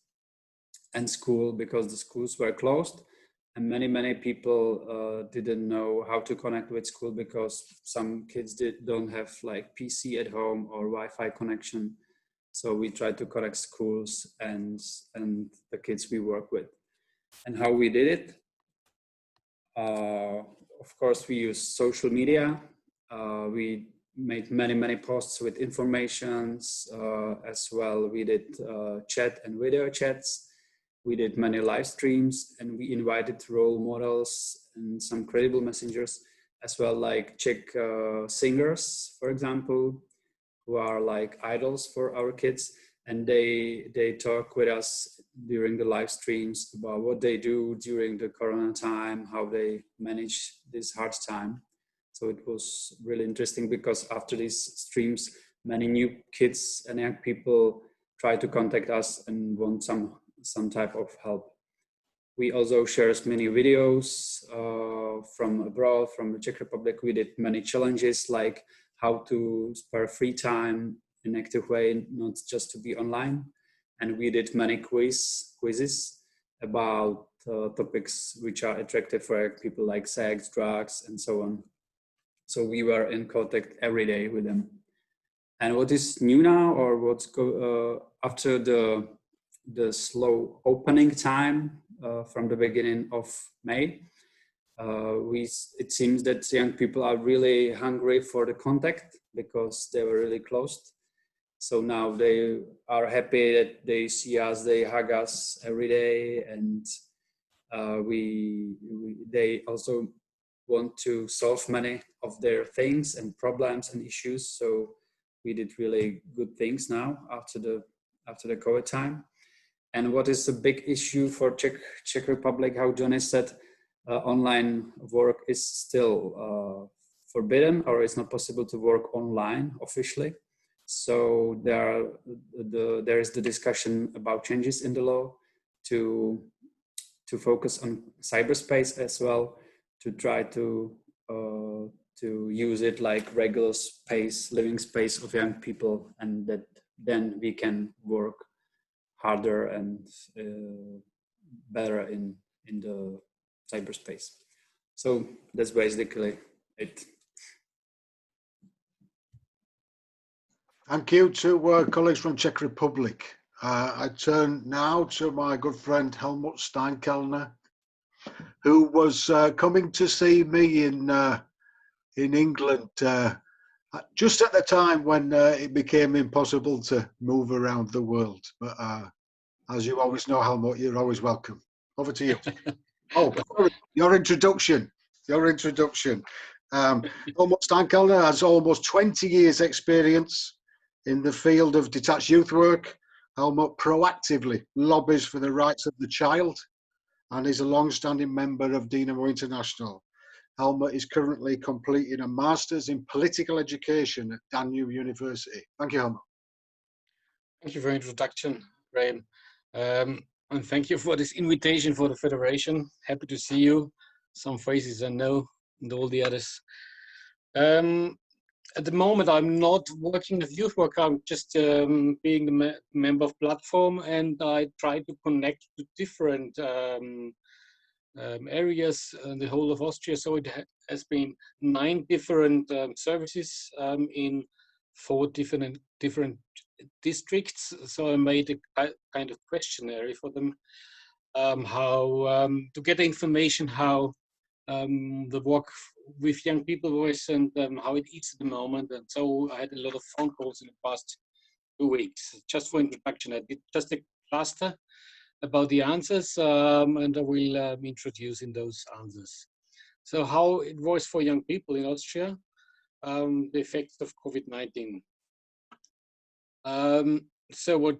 And school, because the schools were closed, and many people didn't know how to connect with school because some kids don't have like PC at home or Wi-Fi connection. So we tried to connect schools and the kids we work with. And how we did it? Of course, we used social media. We made many posts with informations as well. We did chat and video chats. We did many live streams, and we invited role models and some credible messengers as well, like Czech singers, for example, who are like idols for our kids. And they talk with us during the live streams about what they do during the Corona time, how they manage this hard time. So it was really interesting because after these streams, many new kids and young people try to contact us and want some type of help. We also shared many videos from abroad, from the Czech Republic. We did many challenges like how to spare free time in an active way, not just to be online. And we did many quizzes about topics which are attractive for people like sex, drugs, and so on. So we were in contact every day with them. And what is new now, or what's after the slow opening time from the beginning of May, it seems that young people are really hungry for the contact because they were really closed. So now they are happy that they see us, they hug us every day, and they also want to solve many of their things and problems and issues. So we did really good things now after the COVID time. And what is a big issue for Czech Republic, how Johnny said, online work is still forbidden, or it's not possible to work online officially. So there is the discussion about changes in the law to focus on cyberspace as well, to try to use it like regular space, living space of young people, and that then we can work harder and better in the cyberspace. So that's basically it. Thank you to colleagues from Czech Republic. I turn now to my good friend Helmut Steinkellner, who was coming to see me in England just at the time when it became impossible to move around the world. But as you always know, Helmut, you're always welcome. Over to you. Oh, sorry, your introduction. Helmut Steinkellner has almost 20 years experience in the field of detached youth work. Helmut proactively lobbies for the rights of the child and is a long-standing member of Dynamo International. Helmut is currently completing a master's in political education at Danube University. Thank you, Helmut. Thank you for the introduction, Graham. And thank you for this invitation for the Federation. Happy to see you. Some faces I know and all the others. At the moment, I'm not working as youth worker. I'm just being the member of platform, and I try to connect to different areas in the whole of Austria. So it has been 9 different services in 4 different districts. So I made a kind of questionnaire for them, how to get the information how the work with young people was and how it is at the moment. And so I had a lot of phone calls in the past 2 weeks. Just for introduction, I did just a cluster about the answers, and I will introduce in those answers. So how it was for young people in Austria, the effects of COVID-19. So what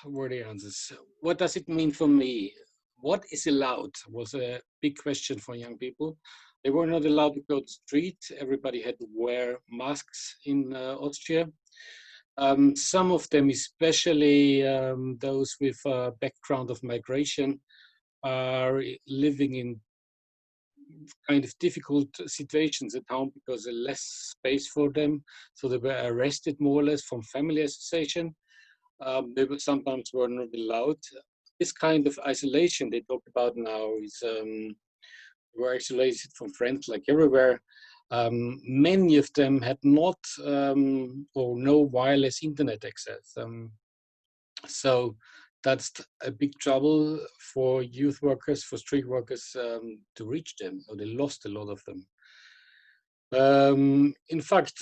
were the answers? What does it mean for me? What is allowed was a big question for young people. They were not allowed to go to the street. Everybody had to wear masks in Austria. Some of them, especially those with a background of migration, are living in kind of difficult situations at home because there's less space for them. So they were arrested more or less from family association. They were sometimes were not allowed. This kind of isolation they talk about now is were isolated from friends like everywhere. Many of them had not or no wireless internet access. So that's a big trouble for youth workers, for street workers to reach them. So they lost a lot of them. In fact,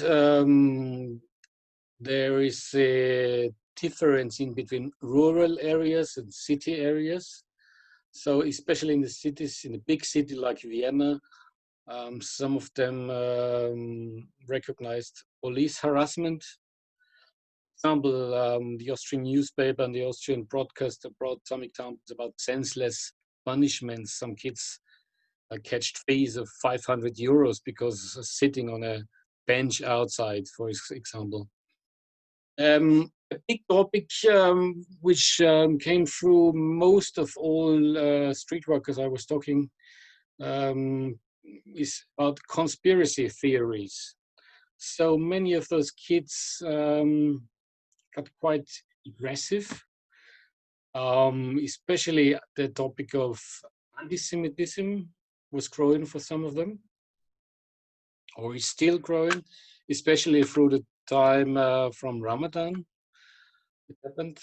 there is a difference in between rural areas and city areas. So especially in the cities, in a big city like Vienna, some of them recognized police harassment. For example, the Austrian newspaper and the Austrian broadcaster brought some examples about senseless punishments. Some kids catched fees of 500 euros because sitting on a bench outside, for example. A big topic which came through most of all street workers I was talking is about conspiracy theories. So many of those kids got quite aggressive, especially the topic of anti-Semitism was growing for some of them, or is still growing, especially through the time from Ramadan. It happened.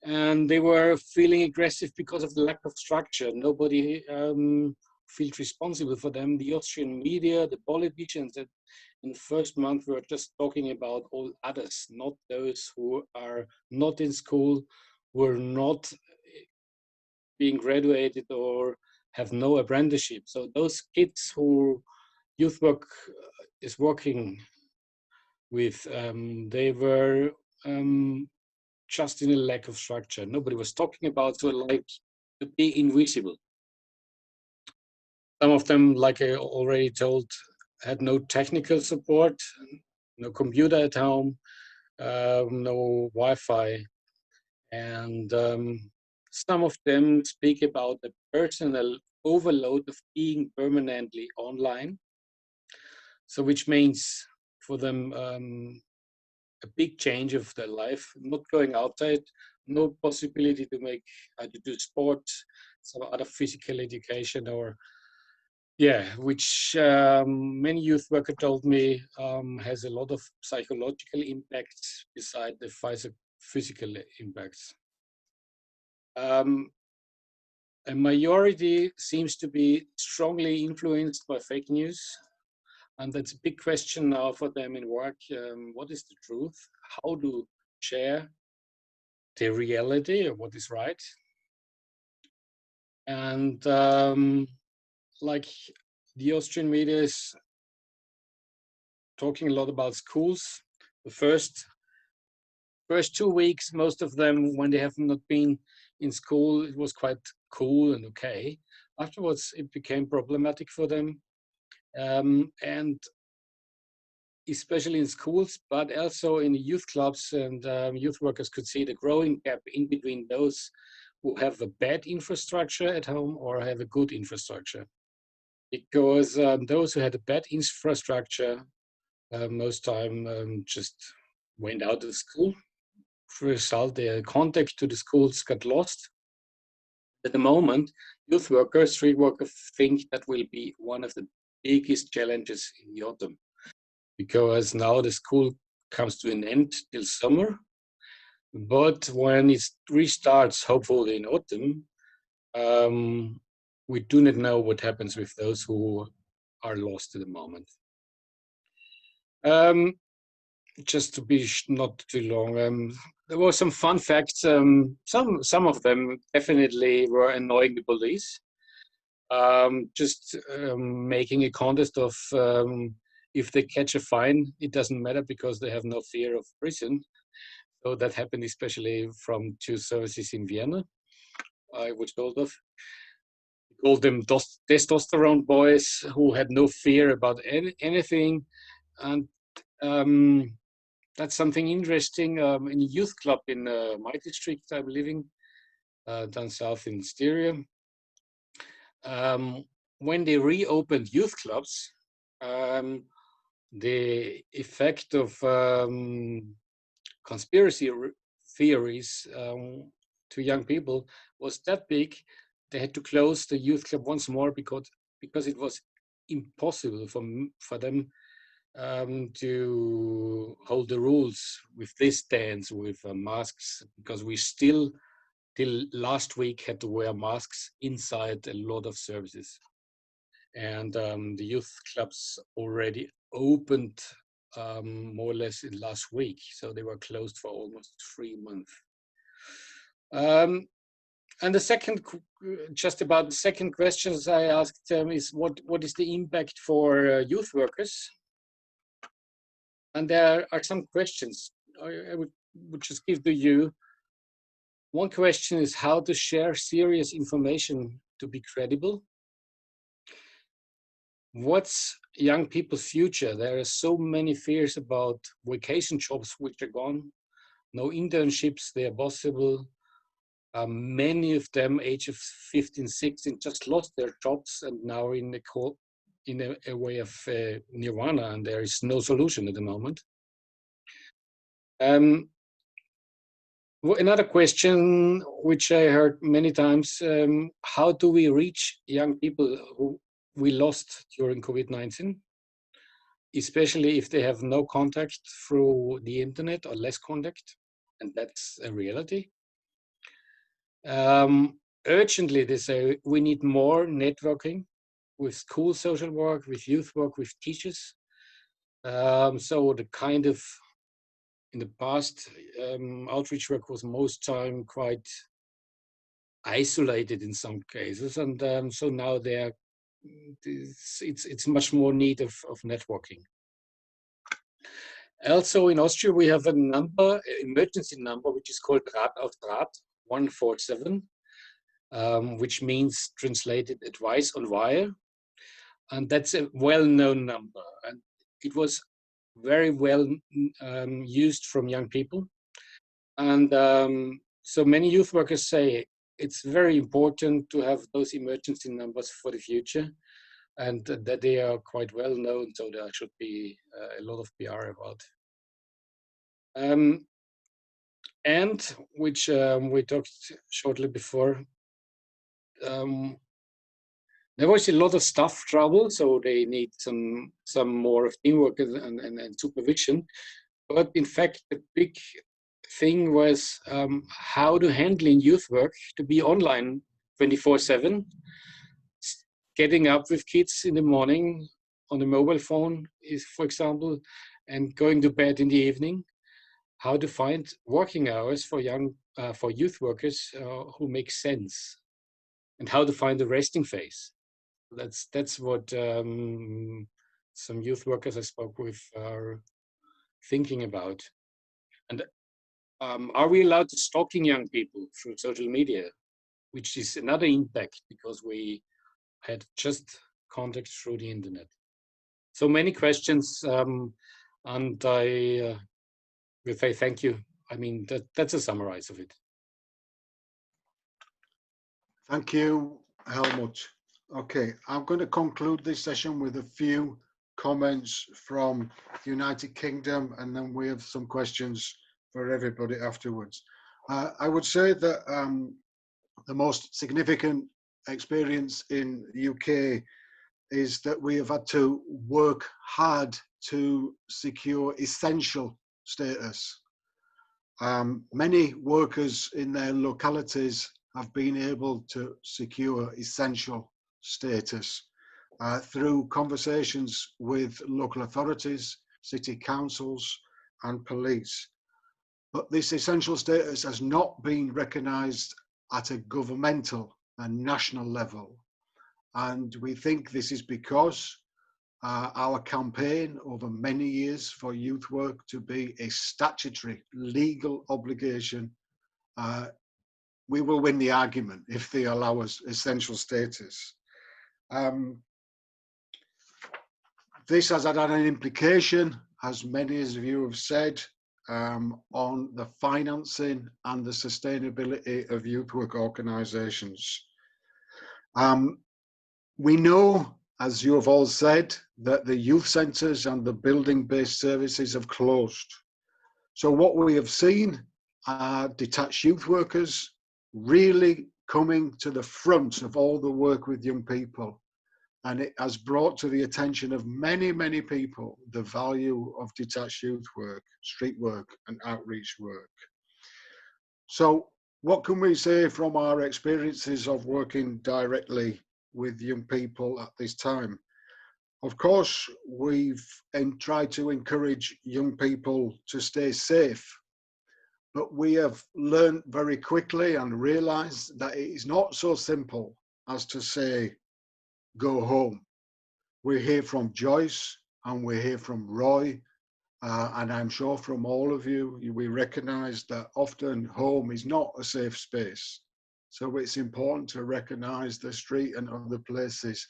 And they were feeling aggressive because of the lack of structure. Nobody feels responsible for them. The Austrian media, the politicians that in the first month were just talking about all others, not those who are not in school, were not being graduated or have no apprenticeship. So those kids who youth work is working with, they were just in a lack of structure. Nobody was talking about, so like to be invisible. Some of them, like I already told, had no technical support, no computer at home, no Wi-Fi. And some of them speak about the personal overload of being permanently online. So which means for them a big change of their life, not going outside, no possibility to make, to do sports, some other physical education or, yeah, which many youth workers told me has a lot of psychological impacts beside the physical impacts. A majority seems to be strongly influenced by fake news. And that's a big question now for them in work. What is the truth? How to share the reality of what is right? And like the Austrian media is talking a lot about schools. The first 2 weeks, most of them, when they have not been in school, it was quite cool and okay. Afterwards, it became problematic for them. And especially in schools, but also in youth clubs, and youth workers could see the growing gap in between those who have a bad infrastructure at home or have a good infrastructure. Because those who had a bad infrastructure most time just went out of school. For result, their contact to the schools got lost. At the moment, youth workers, street workers think that will be one of the biggest challenges in the autumn, because now the school comes to an end till summer. But when it restarts, hopefully in autumn, we do not know what happens with those who are lost at the moment. Just to be not too long, there were some fun facts. Some of them definitely were annoying the police. Making a contest of if they catch a fine, it doesn't matter because they have no fear of prison. So that happened especially from 2 services in Vienna, I was told of. We called them testosterone boys who had no fear about anything. And that's something interesting. In a youth club in my district I'm living, down south in Styria, when they reopened youth clubs, the effect of conspiracy theories to young people was that big, they had to close the youth club once more because it was impossible for them to hold the rules with distance, with masks, because we still, till last week, had to wear masks inside a lot of services. And the youth clubs already opened more or less in last week, so they were closed for almost 3 months. And the second, just about the second questions I asked them is what is the impact for youth workers? And there are some questions I would just give to you. One question is how to share serious information to be credible. What's young people's future? There are so many fears about vacation jobs which are gone. No internships, they are possible. Many of them, age of 15, 16, just lost their jobs and now in a way of nirvana, and there is no solution at the moment. Another question which I heard many times, how do we reach young people who we lost during COVID-19, especially if they have no contact through the internet or less contact, and that's a reality. Urgently, they say we need more networking with school social work, with youth work, with teachers. So the kind of, in the past, outreach work was most time quite isolated in some cases, and so now it's much more need of networking. Also in Austria we have a number, emergency number, which is called Rat auf Draht 147, which means translated advice on wire, and that's a well-known number, and it was very well used from young people. And so many youth workers say it's very important to have those emergency numbers for the future, and that they are quite well known, so there should be a lot of PR about. And which we talked shortly before, there was a lot of staff trouble, so they need some more teamwork and supervision. But in fact, the big thing was how to handle in youth work to be online 24/7, getting up with kids in the morning on the mobile phone is, for example, and going to bed in the evening. How to find working hours for youth workers who make sense, and how to find the resting phase. That's what some youth workers I spoke with are thinking about. And are we allowed to stalking young people through social media, which is another impact because we had just contact through the internet. So many questions, and I will say thank you. I mean, that's a summarize of it. Thank you, Helmut. Okay, I'm going to conclude this session with a few comments from the United Kingdom, and then we have some questions for everybody afterwards. I would say that the most significant experience in the UK is that we have had to work hard to secure essential status. Many workers in their localities have been able to secure essential status through conversations with local authorities, city councils and police. But this essential status has not been recognised at a governmental and national level. And we think this is because our campaign over many years for youth work to be a statutory legal obligation, we will win the argument if they allow us essential status. This has had an implication, as many of you have said, on the financing and the sustainability of youth work organisations. We know, as you have all said, that the youth centres and the building-based services have closed. So what we have seen are detached youth workers really coming to the front of all the work with young people. And it has brought to the attention of many, many people the value of detached youth work, street work and outreach work. So what can we say from our experiences of working directly with young people at this time? Of course, we've tried to encourage young people to stay safe, but we have learned very quickly and realized that it is not so simple as to say, go home. We hear from Joyce and we hear from Roy, and I'm sure from all of you, we recognize that often home is not a safe space. So it's important to recognize the street and other places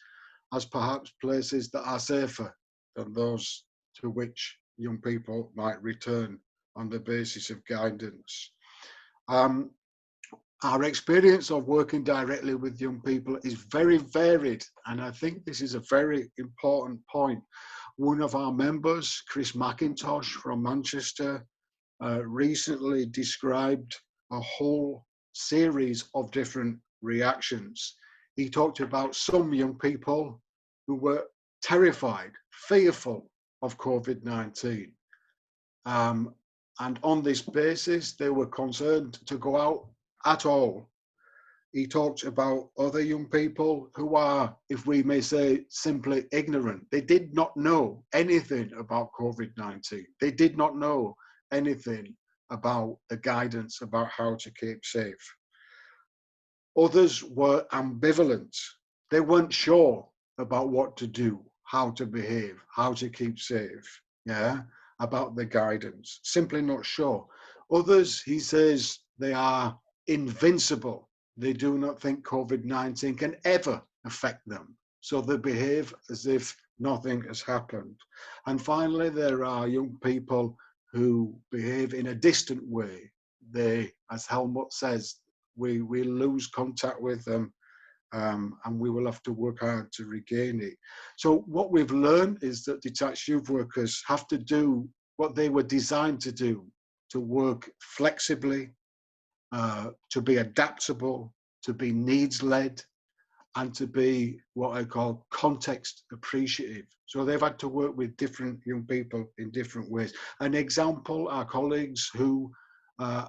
as perhaps places that are safer than those to which young people might return on the basis of guidance. Our experience of working directly with young people is very varied, and I think this is a very important point. One of our members, Chris McIntosh from Manchester, recently described a whole series of different reactions. He talked about some young people who were terrified, fearful of COVID-19. And on this basis, they were concerned to go out at all. He talked about other young people who are, if we may say, simply ignorant. They did not know anything about COVID-19. They did not know anything about the guidance about how to keep safe. Others were ambivalent. They weren't sure about what to do, how to behave, how to keep safe, about the guidance, simply not sure. Others, he says, they are invincible. They do not think COVID-19 can ever affect them. So they behave as if nothing has happened. And finally, there are young people who behave in a distant way. They, as Helmut says, we lose contact with them, and we will have to work hard to regain it. So what we've learned is that detached youth workers have to do what they were designed to do, to work flexibly, to be adaptable, to be needs-led, and to be what I call context appreciative. So they've had to work with different young people in different ways. An example, our colleagues who,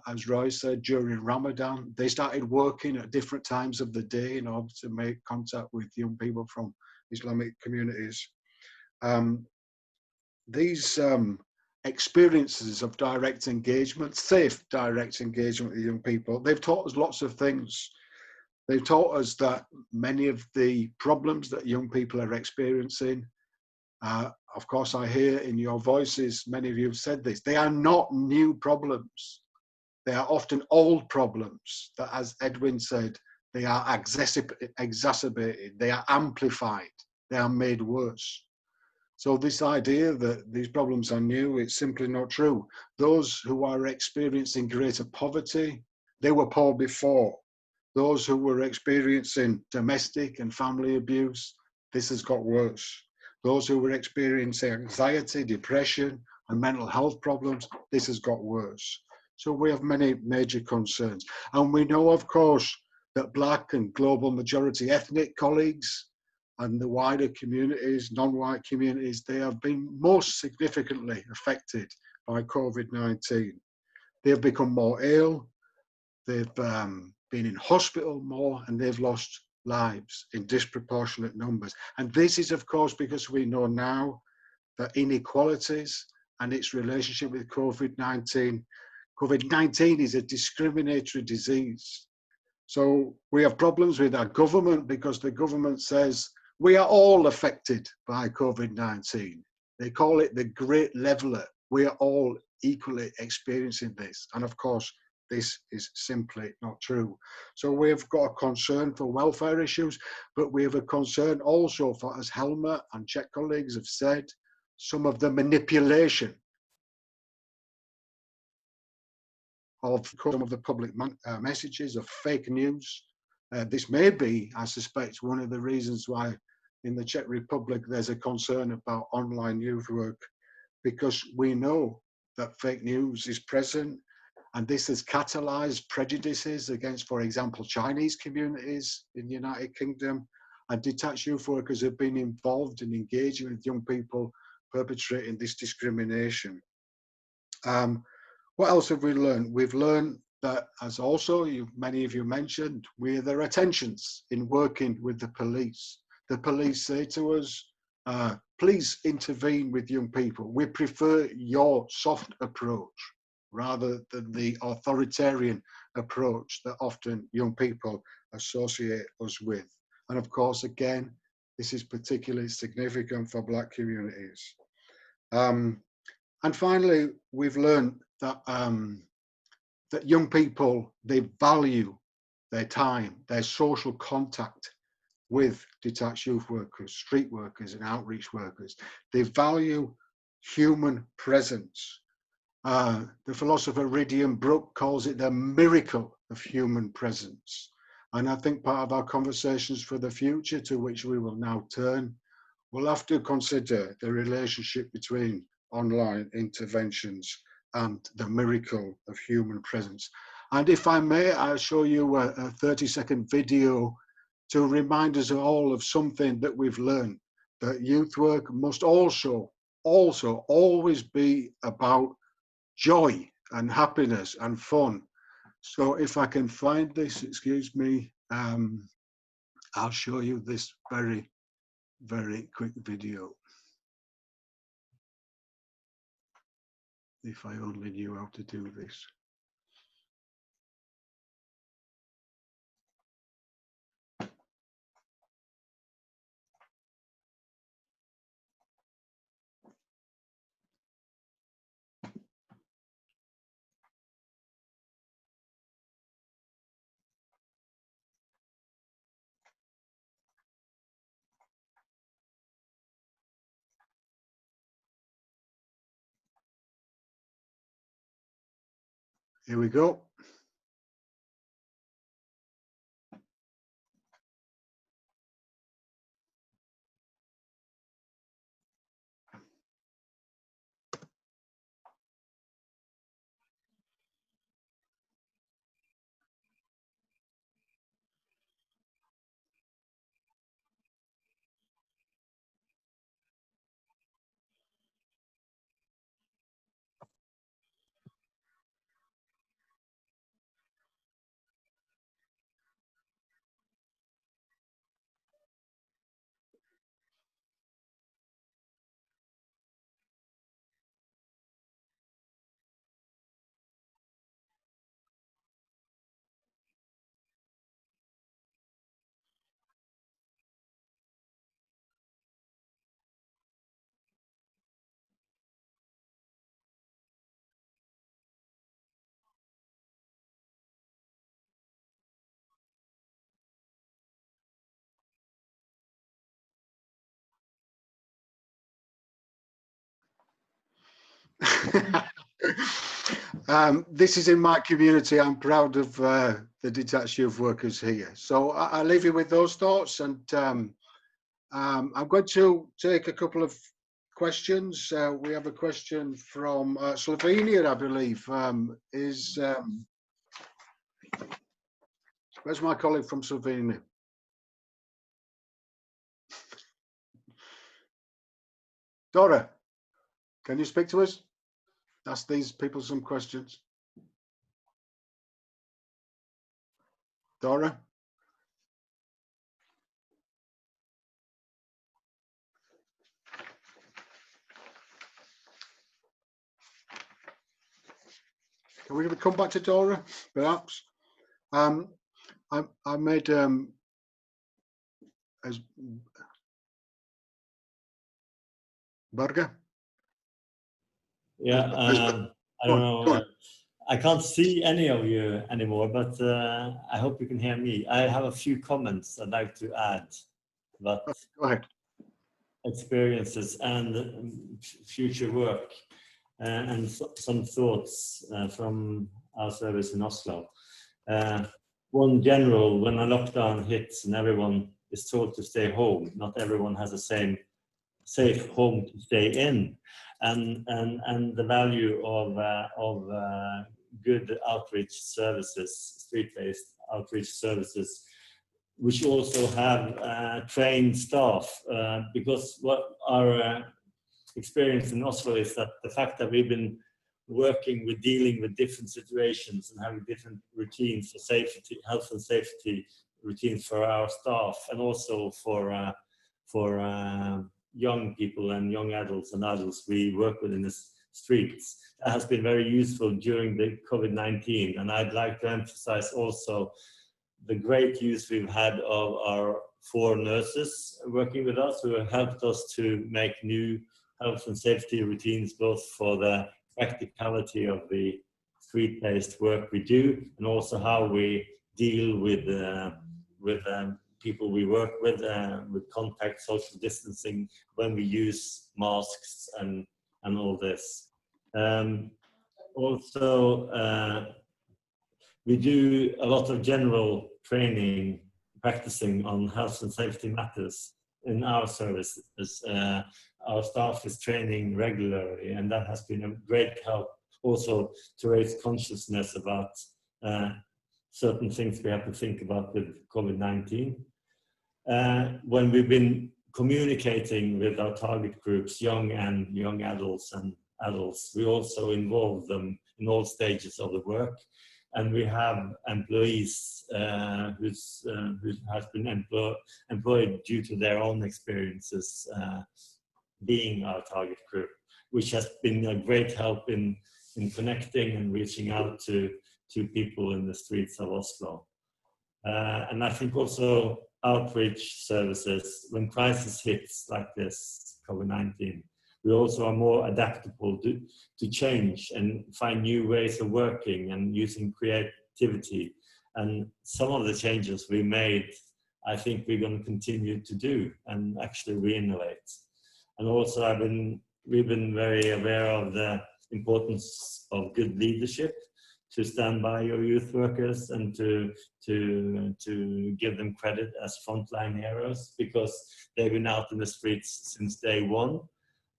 as Roy said, during Ramadan, they started working at different times of the day in order to make contact with young people from Islamic communities. These experiences of direct engagement, safe direct engagement with young people, they've taught us lots of things. They've taught us that many of the problems that young people are experiencing, of course I hear in your voices, many of you have said this, they are not new problems. They are often old problems that, as Edwin said, they are exacerbated, they are amplified, they are made worse. So this idea that these problems are new, it's simply not true. Those who are experiencing greater poverty, they were poor before. Those who were experiencing domestic and family abuse, this has got worse. Those who were experiencing anxiety, depression, and mental health problems, this has got worse. So we have many major concerns. And we know, of course, that Black and global majority ethnic colleagues and the wider communities, non-white communities, they have been most significantly affected by COVID-19. They have become more ill, they've been in hospital more, and they've lost lives in disproportionate numbers. And this is, of course, because we know now that inequalities and its relationship with COVID-19 is a discriminatory disease. So we have problems with our government because the government says we are all affected by COVID-19. They call it the great leveler. We are all equally experiencing this. And of course, this is simply not true. So we've got a concern for welfare issues, but we have a concern also for, as Helmer and Czech colleagues have said, some of the manipulation of some of the public messages of fake news. This may be, I suspect, one of the reasons why in the Czech Republic there's a concern about online youth work, because we know that fake news is present, and this has catalyzed prejudices against, for example, Chinese communities in the United Kingdom, and detached youth workers have been involved in engaging with young people perpetrating this discrimination. What else have we learned? We've learned that, as also many of you mentioned, we're their attentions in working with the police. The police say to us, please intervene with young people. We prefer your soft approach rather than the authoritarian approach that often young people associate us with. And of course, again, this is particularly significant for Black communities. And finally, we've learned that, that young people, they value their time, their social contact with detached youth workers, street workers and outreach workers. They value human presence. The philosopher Ridian Brooke calls it the miracle of human presence. And I think part of our conversations for the future, to which we will now turn, will have to consider the relationship between online interventions and the miracle of human presence. And if I may, I'll show you a 30-second video to remind us all of something that we've learned, that youth work must also always be about joy and happiness and fun. So if I can find this, excuse me, I'll show you this very, very quick video. If I only knew how to do this. Here we go. This is in my community. I'm proud of the detached youth workers here. So I'll leave you with those thoughts, and I'm going to take a couple of questions. We have a question from Slovenia, I believe. Where's my colleague from Slovenia? Dora, can you speak to us? Ask these people some questions. Dora? Can we come back to Dora, perhaps? I made as burger. Yeah, I don't know. I can't see any of you anymore, but I hope you can hear me. I have a few comments I'd like to add about Go ahead. experiences and future work, and some thoughts from our service in Oslo. One general, when a lockdown hits and everyone is told to stay home, not everyone has the same safe home to stay in, and the value of good outreach services, street-based outreach services, which also have trained staff, because what our experience in Oslo is that the fact that we've been working with dealing with different situations and having different routines for safety, health and safety routines for our staff, and also for young people and young adults and adults we work with in the streets. That has been very useful during the COVID-19, and I'd like to emphasize also the great use we've had of our 4 nurses working with us, who have helped us to make new health and safety routines, both for the practicality of the street-based work we do, and also how we deal with people we work with contact, social distancing, when we use masks and all this. We do a lot of general training, practicing on health and safety matters in our service. Our staff is training regularly, and that has been a great help also to raise consciousness about certain things we have to think about with COVID-19. When we've been communicating with our target groups, young adults and adults, we also involve them in all stages of the work. And we have employees who has been employed due to their own experiences being our target group, which has been a great help in connecting and reaching out to people in the streets of Oslo. And I think also outreach services, when crisis hits like this, COVID-19, we also are more adaptable to change and find new ways of working and using creativity. And some of the changes we made, I think we're going to continue to do and actually re-innovate. And also we've been very aware of the importance of good leadership, to stand by your youth workers and to give them credit as frontline heroes, because they've been out in the streets since day one.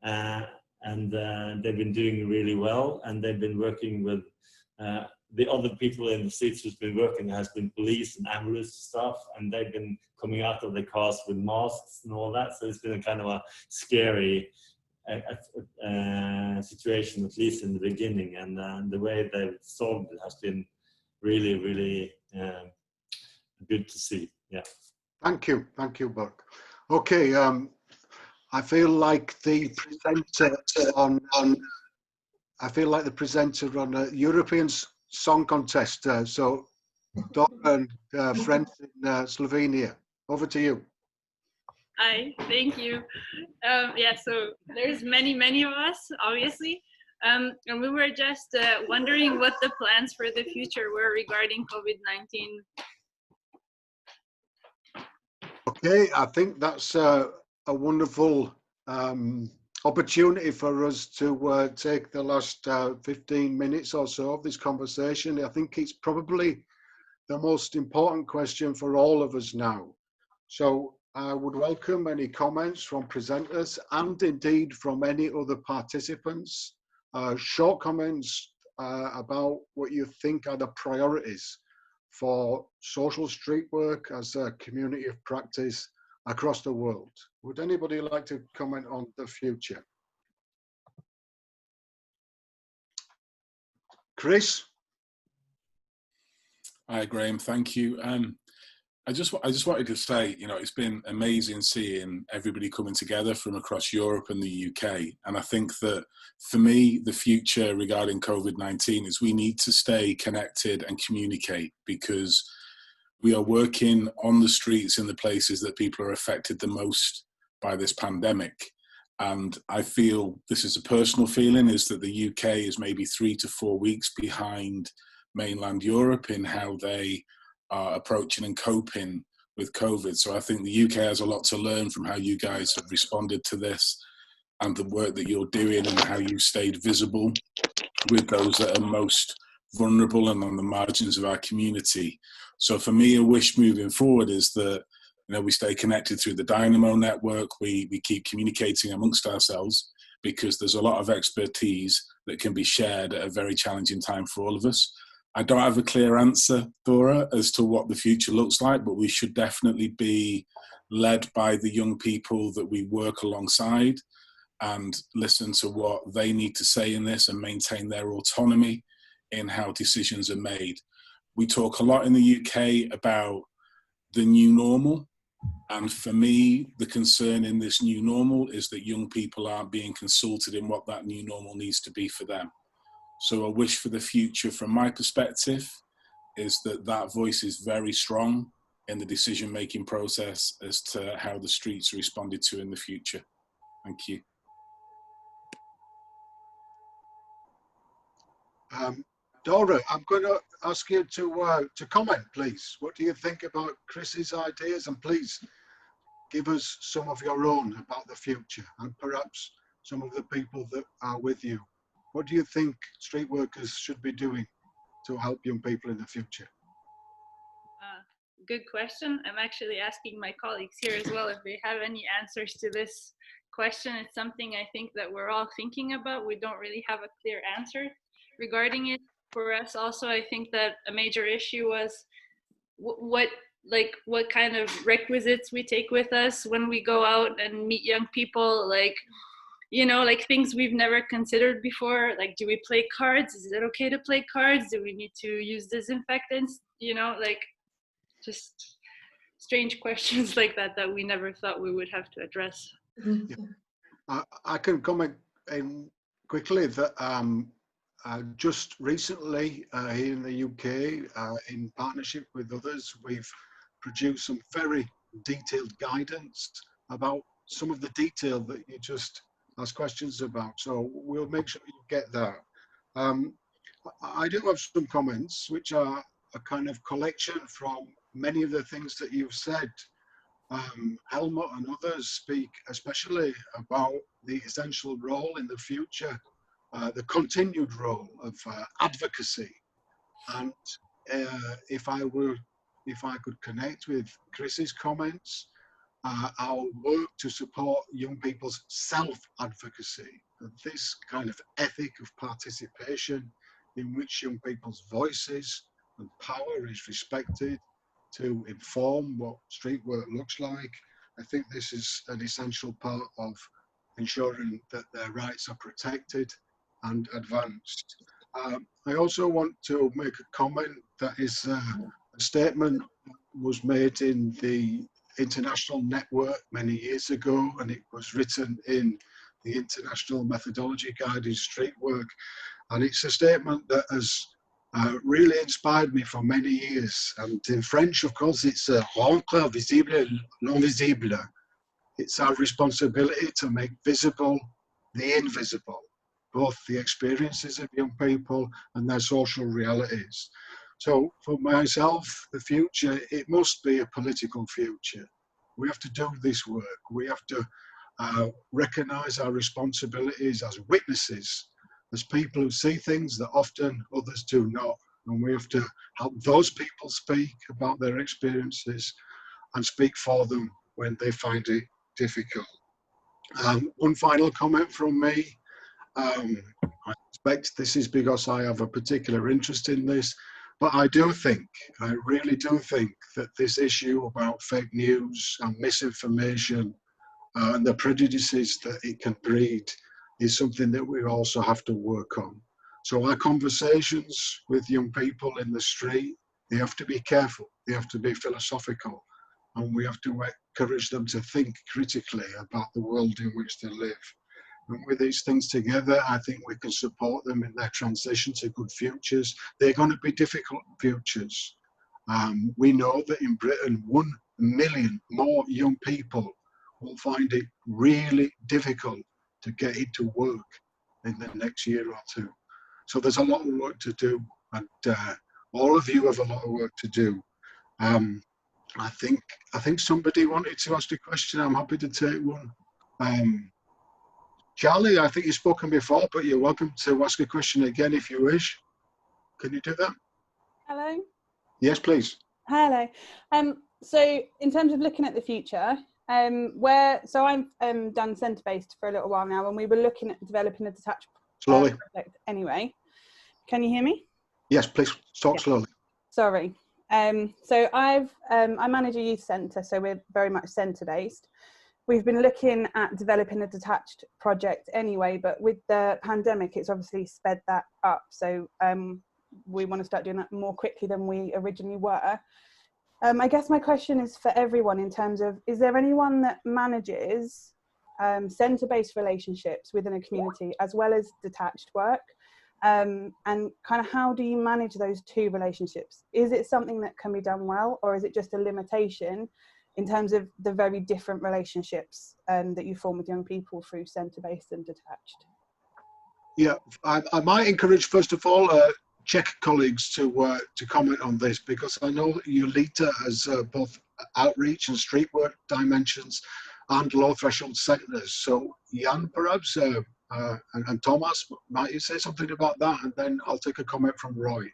And they've been doing really well, and they've been working with the other people in the streets who's been working has been police and ambulance staff, and they've been coming out of their cars with masks and all that. So it's been a kind of a scary situation, at least in the beginning, and the way they've solved it has been really, really good to see. Yeah. Thank you, Burke. Okay. I feel like the presenter on a European Song Contest. So, Dora and friends in Slovenia, over to you. Hi, thank you. Yeah, so there's many of us, obviously, and we were just wondering what the plans for the future were regarding COVID-19. Okay, I think that's a wonderful opportunity for us to take the last 15 minutes or so of this conversation. I think it's probably the most important question for all of us now. So I would welcome any comments from presenters and indeed from any other participants, short comments about what you think are the priorities for social street work as a community of practice across the world. Would anybody like to comment on the future? Chris? Hi, Graham. Thank you. I just wanted to say, you know, it's been amazing seeing everybody coming together from across Europe and the UK. And I think that for me, the future regarding COVID-19 is we need to stay connected and communicate, because we are working on the streets in the places that people are affected the most by this pandemic. And I feel, this is a personal feeling, is that the UK is maybe 3 to 4 weeks behind mainland Europe in how they are approaching and coping with COVID. So I think the UK has a lot to learn from how you guys have responded to this and the work that you're doing and how you stayed visible with those that are most vulnerable and on the margins of our community. So for me, a wish moving forward is that, you know, we stay connected through the Dynamo network. We keep communicating amongst ourselves, because there's a lot of expertise that can be shared at a very challenging time for all of us. I don't have a clear answer, Dora, as to what the future looks like, but we should definitely be led by the young people that we work alongside and listen to what they need to say in this and maintain their autonomy in how decisions are made. We talk a lot in the UK about the new normal. And for me, the concern in this new normal is that young people aren't being consulted in what that new normal needs to be for them. So a wish for the future from my perspective is that that voice is very strong in the decision-making process as to how the streets are responded to in the future. Thank you. Dora, I'm going to ask you to comment, please. What do you think about Chris's ideas? And please give us some of your own about the future, and perhaps some of the people that are with you. What do you think street workers should be doing to help young people in the future? Good question. I'm actually asking my colleagues here as well if they have any answers to this question. It's something I think that we're all thinking about. We don't really have a clear answer regarding it. For us also, I think that a major issue was what kind of requisites we take with us when we go out and meet young people, like, you know, like things we've never considered before, like, do we play cards? Is it okay to play cards? Do we need to use disinfectants? You know, like, just strange questions like that that we never thought we would have to address. Yeah. I can comment in quickly that just recently here in the UK, in partnership with others, we've produced some very detailed guidance about some of the detail that you just asked questions about. So we'll make sure you get that. I do have some comments which are a kind of collection from many of the things that you've said. Helmut and others speak especially about the essential role in the future, the continued role of advocacy. And if I could connect with Chris's comments, our work to support young people's self-advocacy, this kind of ethic of participation in which young people's voices and power is respected to inform what street work looks like. I think this is an essential part of ensuring that their rights are protected and advanced. I also want to make a comment that is a statement was made in the international network many years ago, and it was written in the International Methodology Guide in Street Work. And it's a statement that has really inspired me for many years. And in French, of course, it's rendre visible l'invisible. It's our responsibility to make visible the invisible, both the experiences of young people and their social realities. So for myself, the future, it must be a political future. We have to do this work. We have to recognize our responsibilities as witnesses, as people who see things that often others do not. And we have to help those people speak about their experiences and speak for them when they find it difficult. One final comment from me. I suspect this is because I have a particular interest in this. But I really do think that this issue about fake news and misinformation and the prejudices that it can breed is something that we also have to work on. So our conversations with young people in the street, they have to be careful, they have to be philosophical, and we have to encourage them to think critically about the world in which they live. And with these things together, I think we can support them in their transition to good futures. They're going to be difficult futures. We know that in Britain, 1 million more young people will find it really difficult to get into work in the next year or two. So there's a lot of work to do, and all of you have a lot of work to do. I think somebody wanted to ask a question. I'm happy to take one. Charlie, I think you've spoken before, but you're welcome to ask a question again if you wish. Can you do that? Hello. Yes, please. Hello. So in terms of looking at the future, I've done centre-based for a little while now, and we were looking at developing a detached project anyway. Can you hear me? Yes, please talk slowly. Sorry. So I manage a youth centre, so we're very much centre-based. We've been looking at developing a detached project anyway, but with the pandemic, it's obviously sped that up. So we want to start doing that more quickly than we originally were. I guess my question is for everyone in terms of, is there anyone that manages centre-based relationships within a community as well as detached work? And kind of how do you manage those two relationships? Is it something that can be done well, or is it just a limitation in terms of the very different relationships that you form with young people through centre-based and detached? Yeah, I might encourage, first of all, Czech colleagues to comment on this, because I know that ULITA has both outreach and street work dimensions and low threshold centres. So Jan, perhaps, and Thomas, might you say something about that? And then I'll take a comment from Roy.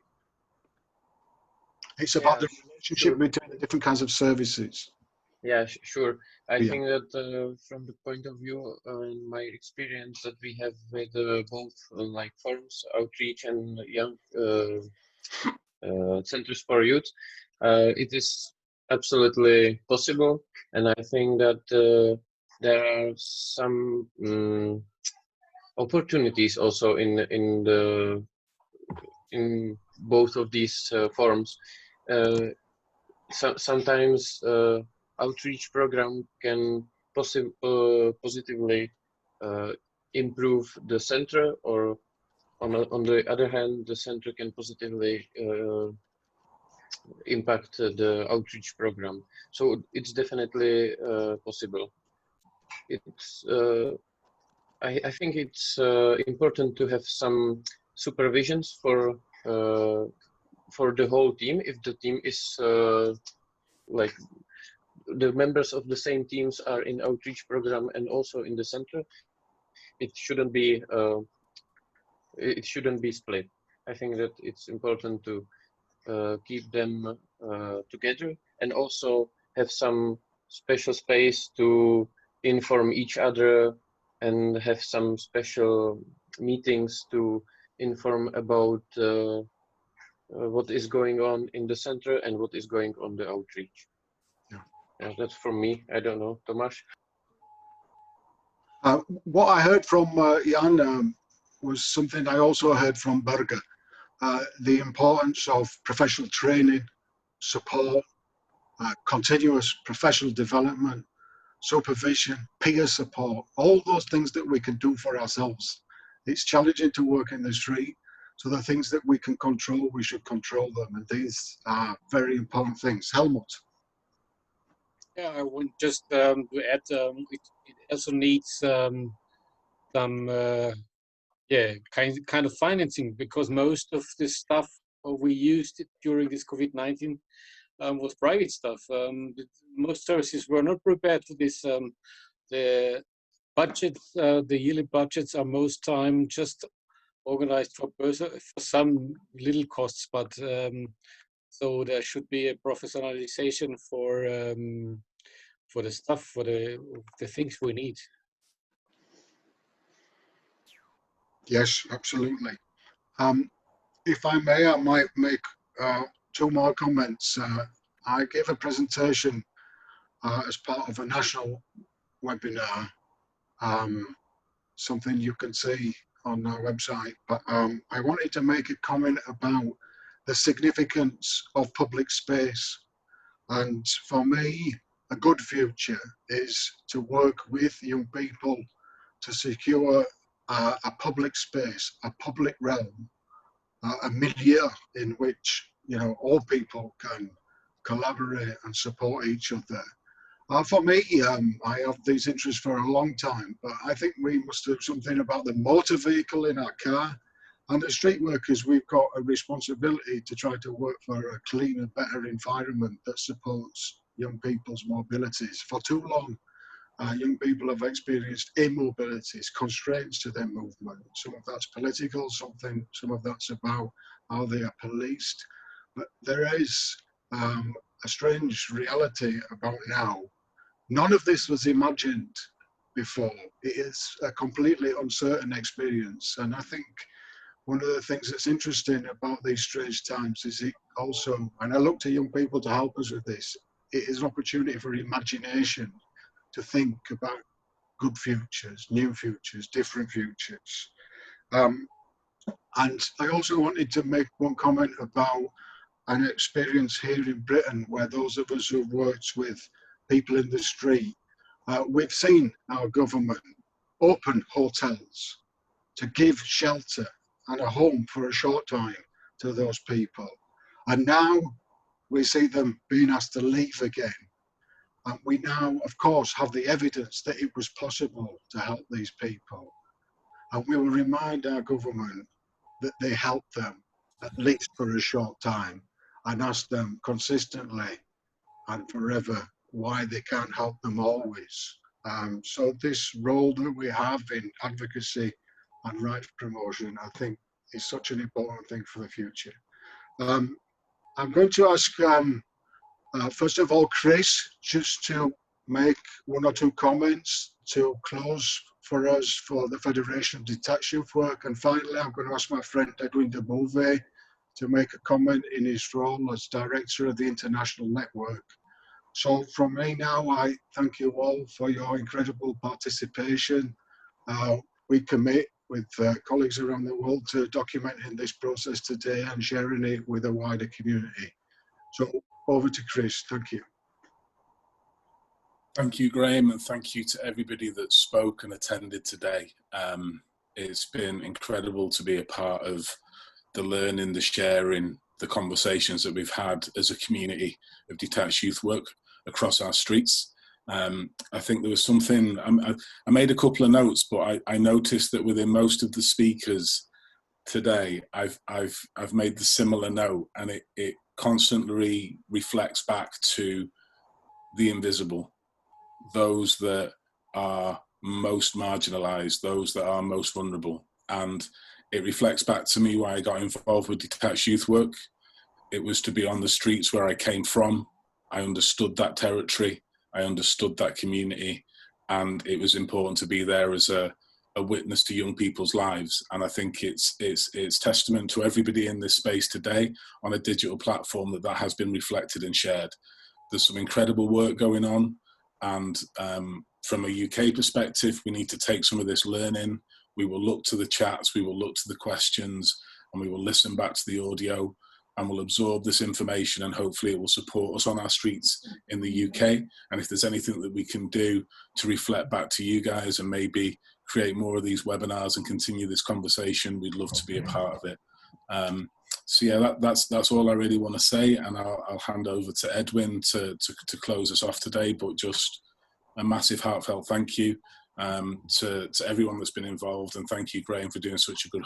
It's about the relationship between the different kinds of services. Yeah, sure. I think that from the point of view, in my experience that we have with both like forms, outreach and young centers for youth, it is absolutely possible. And I think that there are some opportunities also in both of these forms. Sometimes outreach program can positively improve the center, or on the other hand, the center can positively impact the outreach program. So it's definitely possible. It's I think it's important to have some supervisions for the whole team. If the team is like the members of the same teams are in outreach program and also in the center, it shouldn't be split. I think that it's important to keep them together, and also have some special space to inform each other, and have some special meetings to inform about what is going on in the center and what is going on the outreach. Yeah, that's from me. I don't know, Tomáš. What I heard from Jan was something I also heard from Berger. The importance of professional training, support, continuous professional development, supervision, peer support, all those things that we can do for ourselves. It's challenging to work in the street, so the things that we can control, we should control them, and these are very important things. Helmut. Yeah, I want just to add, it also needs some kind of financing, because most of the stuff we used during this COVID-19 was private stuff. Most services were not prepared for this. The budgets, the yearly budgets, are most time just organized for some little costs, but so there should be a professionalization for the stuff, for the things we need. Yes, absolutely. If I may, I might make two more comments. I gave a presentation as part of a national webinar, something you can see on our website, but I wanted to make a comment about the significance of public space. And for me, a good future is to work with young people to secure a public space, a public realm, a milieu in which, you know, all people can collaborate and support each other. For me, I have these interests for a long time, but I think we must do something about the motor vehicle in our car. And as street workers, we've got a responsibility to try to work for a cleaner, better environment that supports young people's mobilities. For too long, young people have experienced immobilities, constraints to their movement. Some of that's political, some of that's about how they are policed. But there is a strange reality about now. None of this was imagined before. It is a completely uncertain experience. And I think one of the things that's interesting about these strange times is it also, and I look to young people to help us with this, it is an opportunity for imagination to think about good futures, new futures, different futures. And I also wanted to make one comment about an experience here in Britain where those of us who've worked with people in the street, we've seen our government open hotels to give shelter and a home for a short time to those people. And now we see them being asked to leave again. And we now, of course, have the evidence that it was possible to help these people. And we will remind our government that they helped them, at least for a short time, and ask them consistently and forever why they can't help them always. So this role that we have in advocacy and rights promotion, I think, is such an important thing for the future. I'm going to ask, first of all, Chris, just to make one or two comments to close for us for the Federation of Detached Youth Work. And finally, I'm going to ask my friend Edwin de Beauvais to make a comment in his role as Director of the International Network. So from me now, I thank you all for your incredible participation. We commit with colleagues around the world to documenting this process today and sharing it with a wider community. So over to Chris, thank you. Thank you, Graham, and thank you to everybody that spoke and attended today. It's been incredible to be a part of the learning, the sharing, the conversations that we've had as a community of detached youth work across our streets. I think there was something, I made a couple of notes, but I noticed that within most of the speakers today, I've made the similar note, and it constantly reflects back to the invisible, those that are most marginalized, those that are most vulnerable. And it reflects back to me why I got involved with detached youth work. It was to be on the streets where I came from. I understood that territory, I understood that community, and it was important to be there as a witness to young people's lives. And I think it's testament to everybody in this space today on a digital platform that has been reflected and shared. There's some incredible work going on, and from a UK perspective, we need to take some of this learning. We will look to the chats, we will look to the questions, and we will listen back to the audio, and we'll absorb this information, and hopefully it will support us on our streets in the UK. And if there's anything that we can do to reflect back to you guys and maybe create more of these webinars and continue this conversation, we'd love to be a part of it. So yeah, that's all I really want to say, and I'll hand over to Edwin to close us off today. But just a massive heartfelt thank you to everyone that's been involved, and thank you, Graham, for doing such a good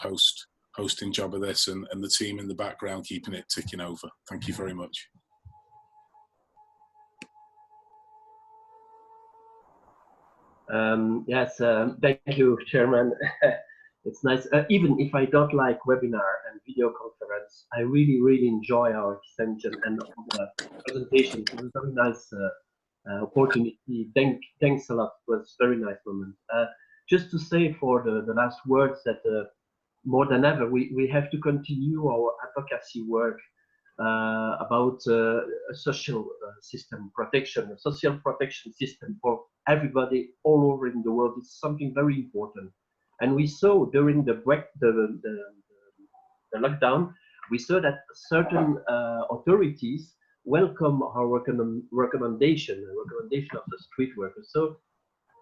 hosting job of this, and the team in the background keeping it ticking over. Thank you very much. Yes, thank you, Chairman. It's nice. Even if I don't like webinar and video conference, I really enjoy our extension and the presentation. It was a very nice opportunity. Thanks a lot. It was a very nice moment. Just to say for the last words that more than ever, we have to continue our advocacy work about a social system protection, a social protection system for everybody all over in the world. It's something very important. And we saw during the lockdown, we saw that certain authorities welcome our recommendation of the street workers. So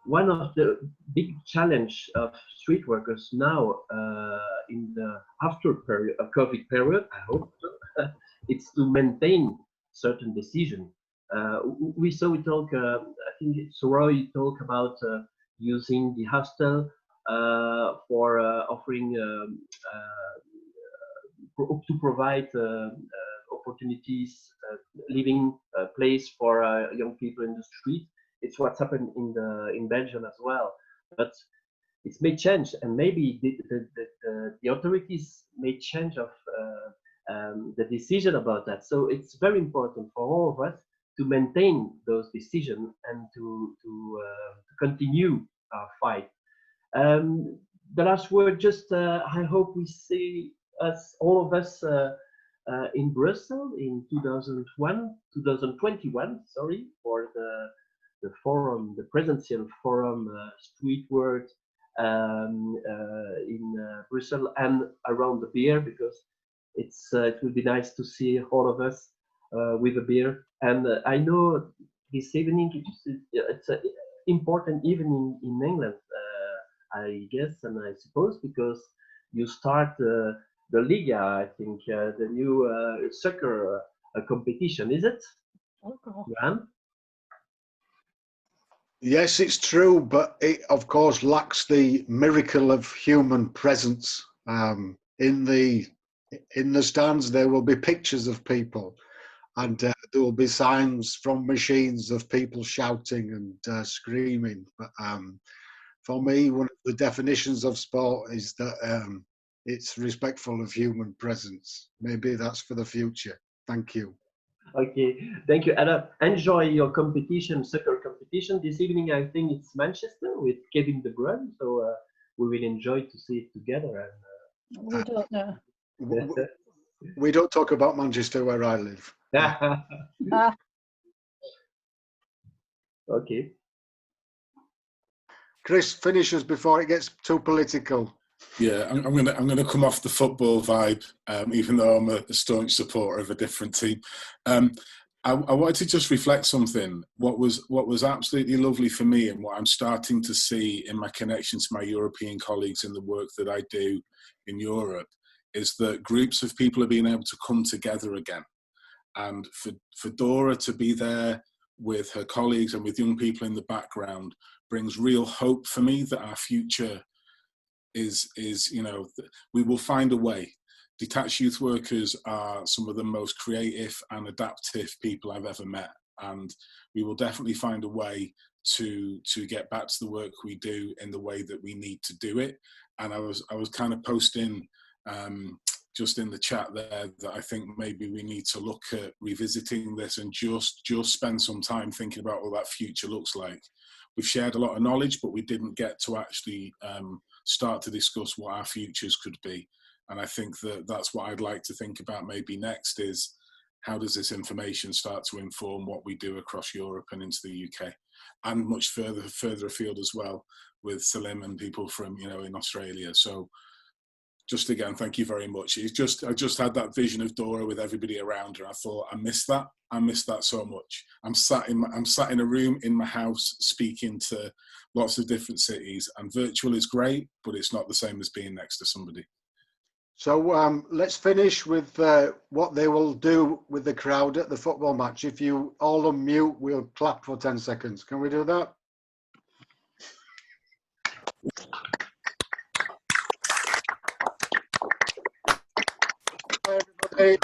one of the big challenge of street workers now in the after period, COVID period, I hope, it's to maintain certain decision. We talk, I think Roy talk about using the hostel for offering to provide opportunities, living place for young people in the street. It's what's happened in Belgium as well, but it may change, and maybe the authorities may change of the decision about that. So it's very important for all of us to maintain those decisions and to continue our fight. The last word, just I hope we see us, all of us, in Brussels in 2021, sorry, for the forum, the presential forum, street work in Brussels and around the beer, because it will be nice to see all of us with a beer. And I know this evening it's an important evening in England, I guess, and I suppose, because you start the Liga, I think, the new soccer competition, is it? Graham? Yes, it's true, but it of course lacks the miracle of human presence. In the stands, there will be pictures of people, and there will be signs from machines of people shouting and screaming. But for me, one of the definitions of sport is that it's respectful of human presence. Maybe that's for the future. Thank you. Okay, thank you, Adam. Enjoy your competition, soccer competition this evening. I think it's Manchester with Kevin De Bruyne, so we will enjoy to see it together. And we don't know. We don't talk about Manchester where I live. Okay. Chris, finish us before it gets too political. Yeah, I'm gonna come off the football vibe, even though I'm a staunch supporter of a different team. I wanted to just reflect something. What was absolutely lovely for me, and what I'm starting to see in my connection to my European colleagues in the work that I do in Europe, is that groups of people are being able to come together again. And for Dora to be there with her colleagues and with young people in the background brings real hope for me that our future is, you know, we will find a way. Detached youth workers are some of the most creative and adaptive people I've ever met, and we will definitely find a way to get back to the work we do in the way that we need to do it. And I was kind of posting just in the chat there that I think maybe we need to look at revisiting this and just spend some time thinking about what that future looks like. We've shared a lot of knowledge, but we didn't get to actually start to discuss what our futures could be. And I think that that's what I'd like to think about maybe next, is how does this information start to inform what we do across Europe and into the UK, and much further afield as well, with Salim and people from, you know, in Australia. So just again, thank you very much. I just had that vision of Dora with everybody around her. I thought, I miss that so much. I'm sat in a room in my house speaking to lots of different cities, and virtual is great, but it's not the same as being next to somebody. So let's finish with what they will do with the crowd at the football match. If you all unmute, we'll clap for 10 seconds. Can we do that? Everybody.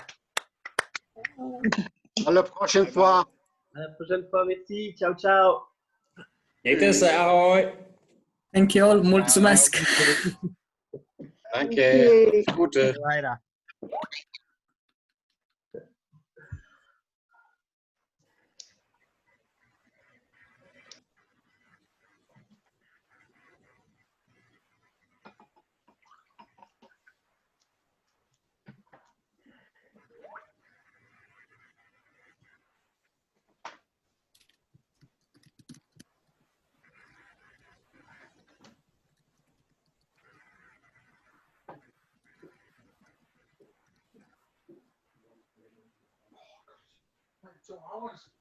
À la prochaine fois. À la prochaine fois, merci. Ciao, ciao. Mějte se, ahoj. Thank you all. Mulțumesc. Danke. Gute. Later. So I want to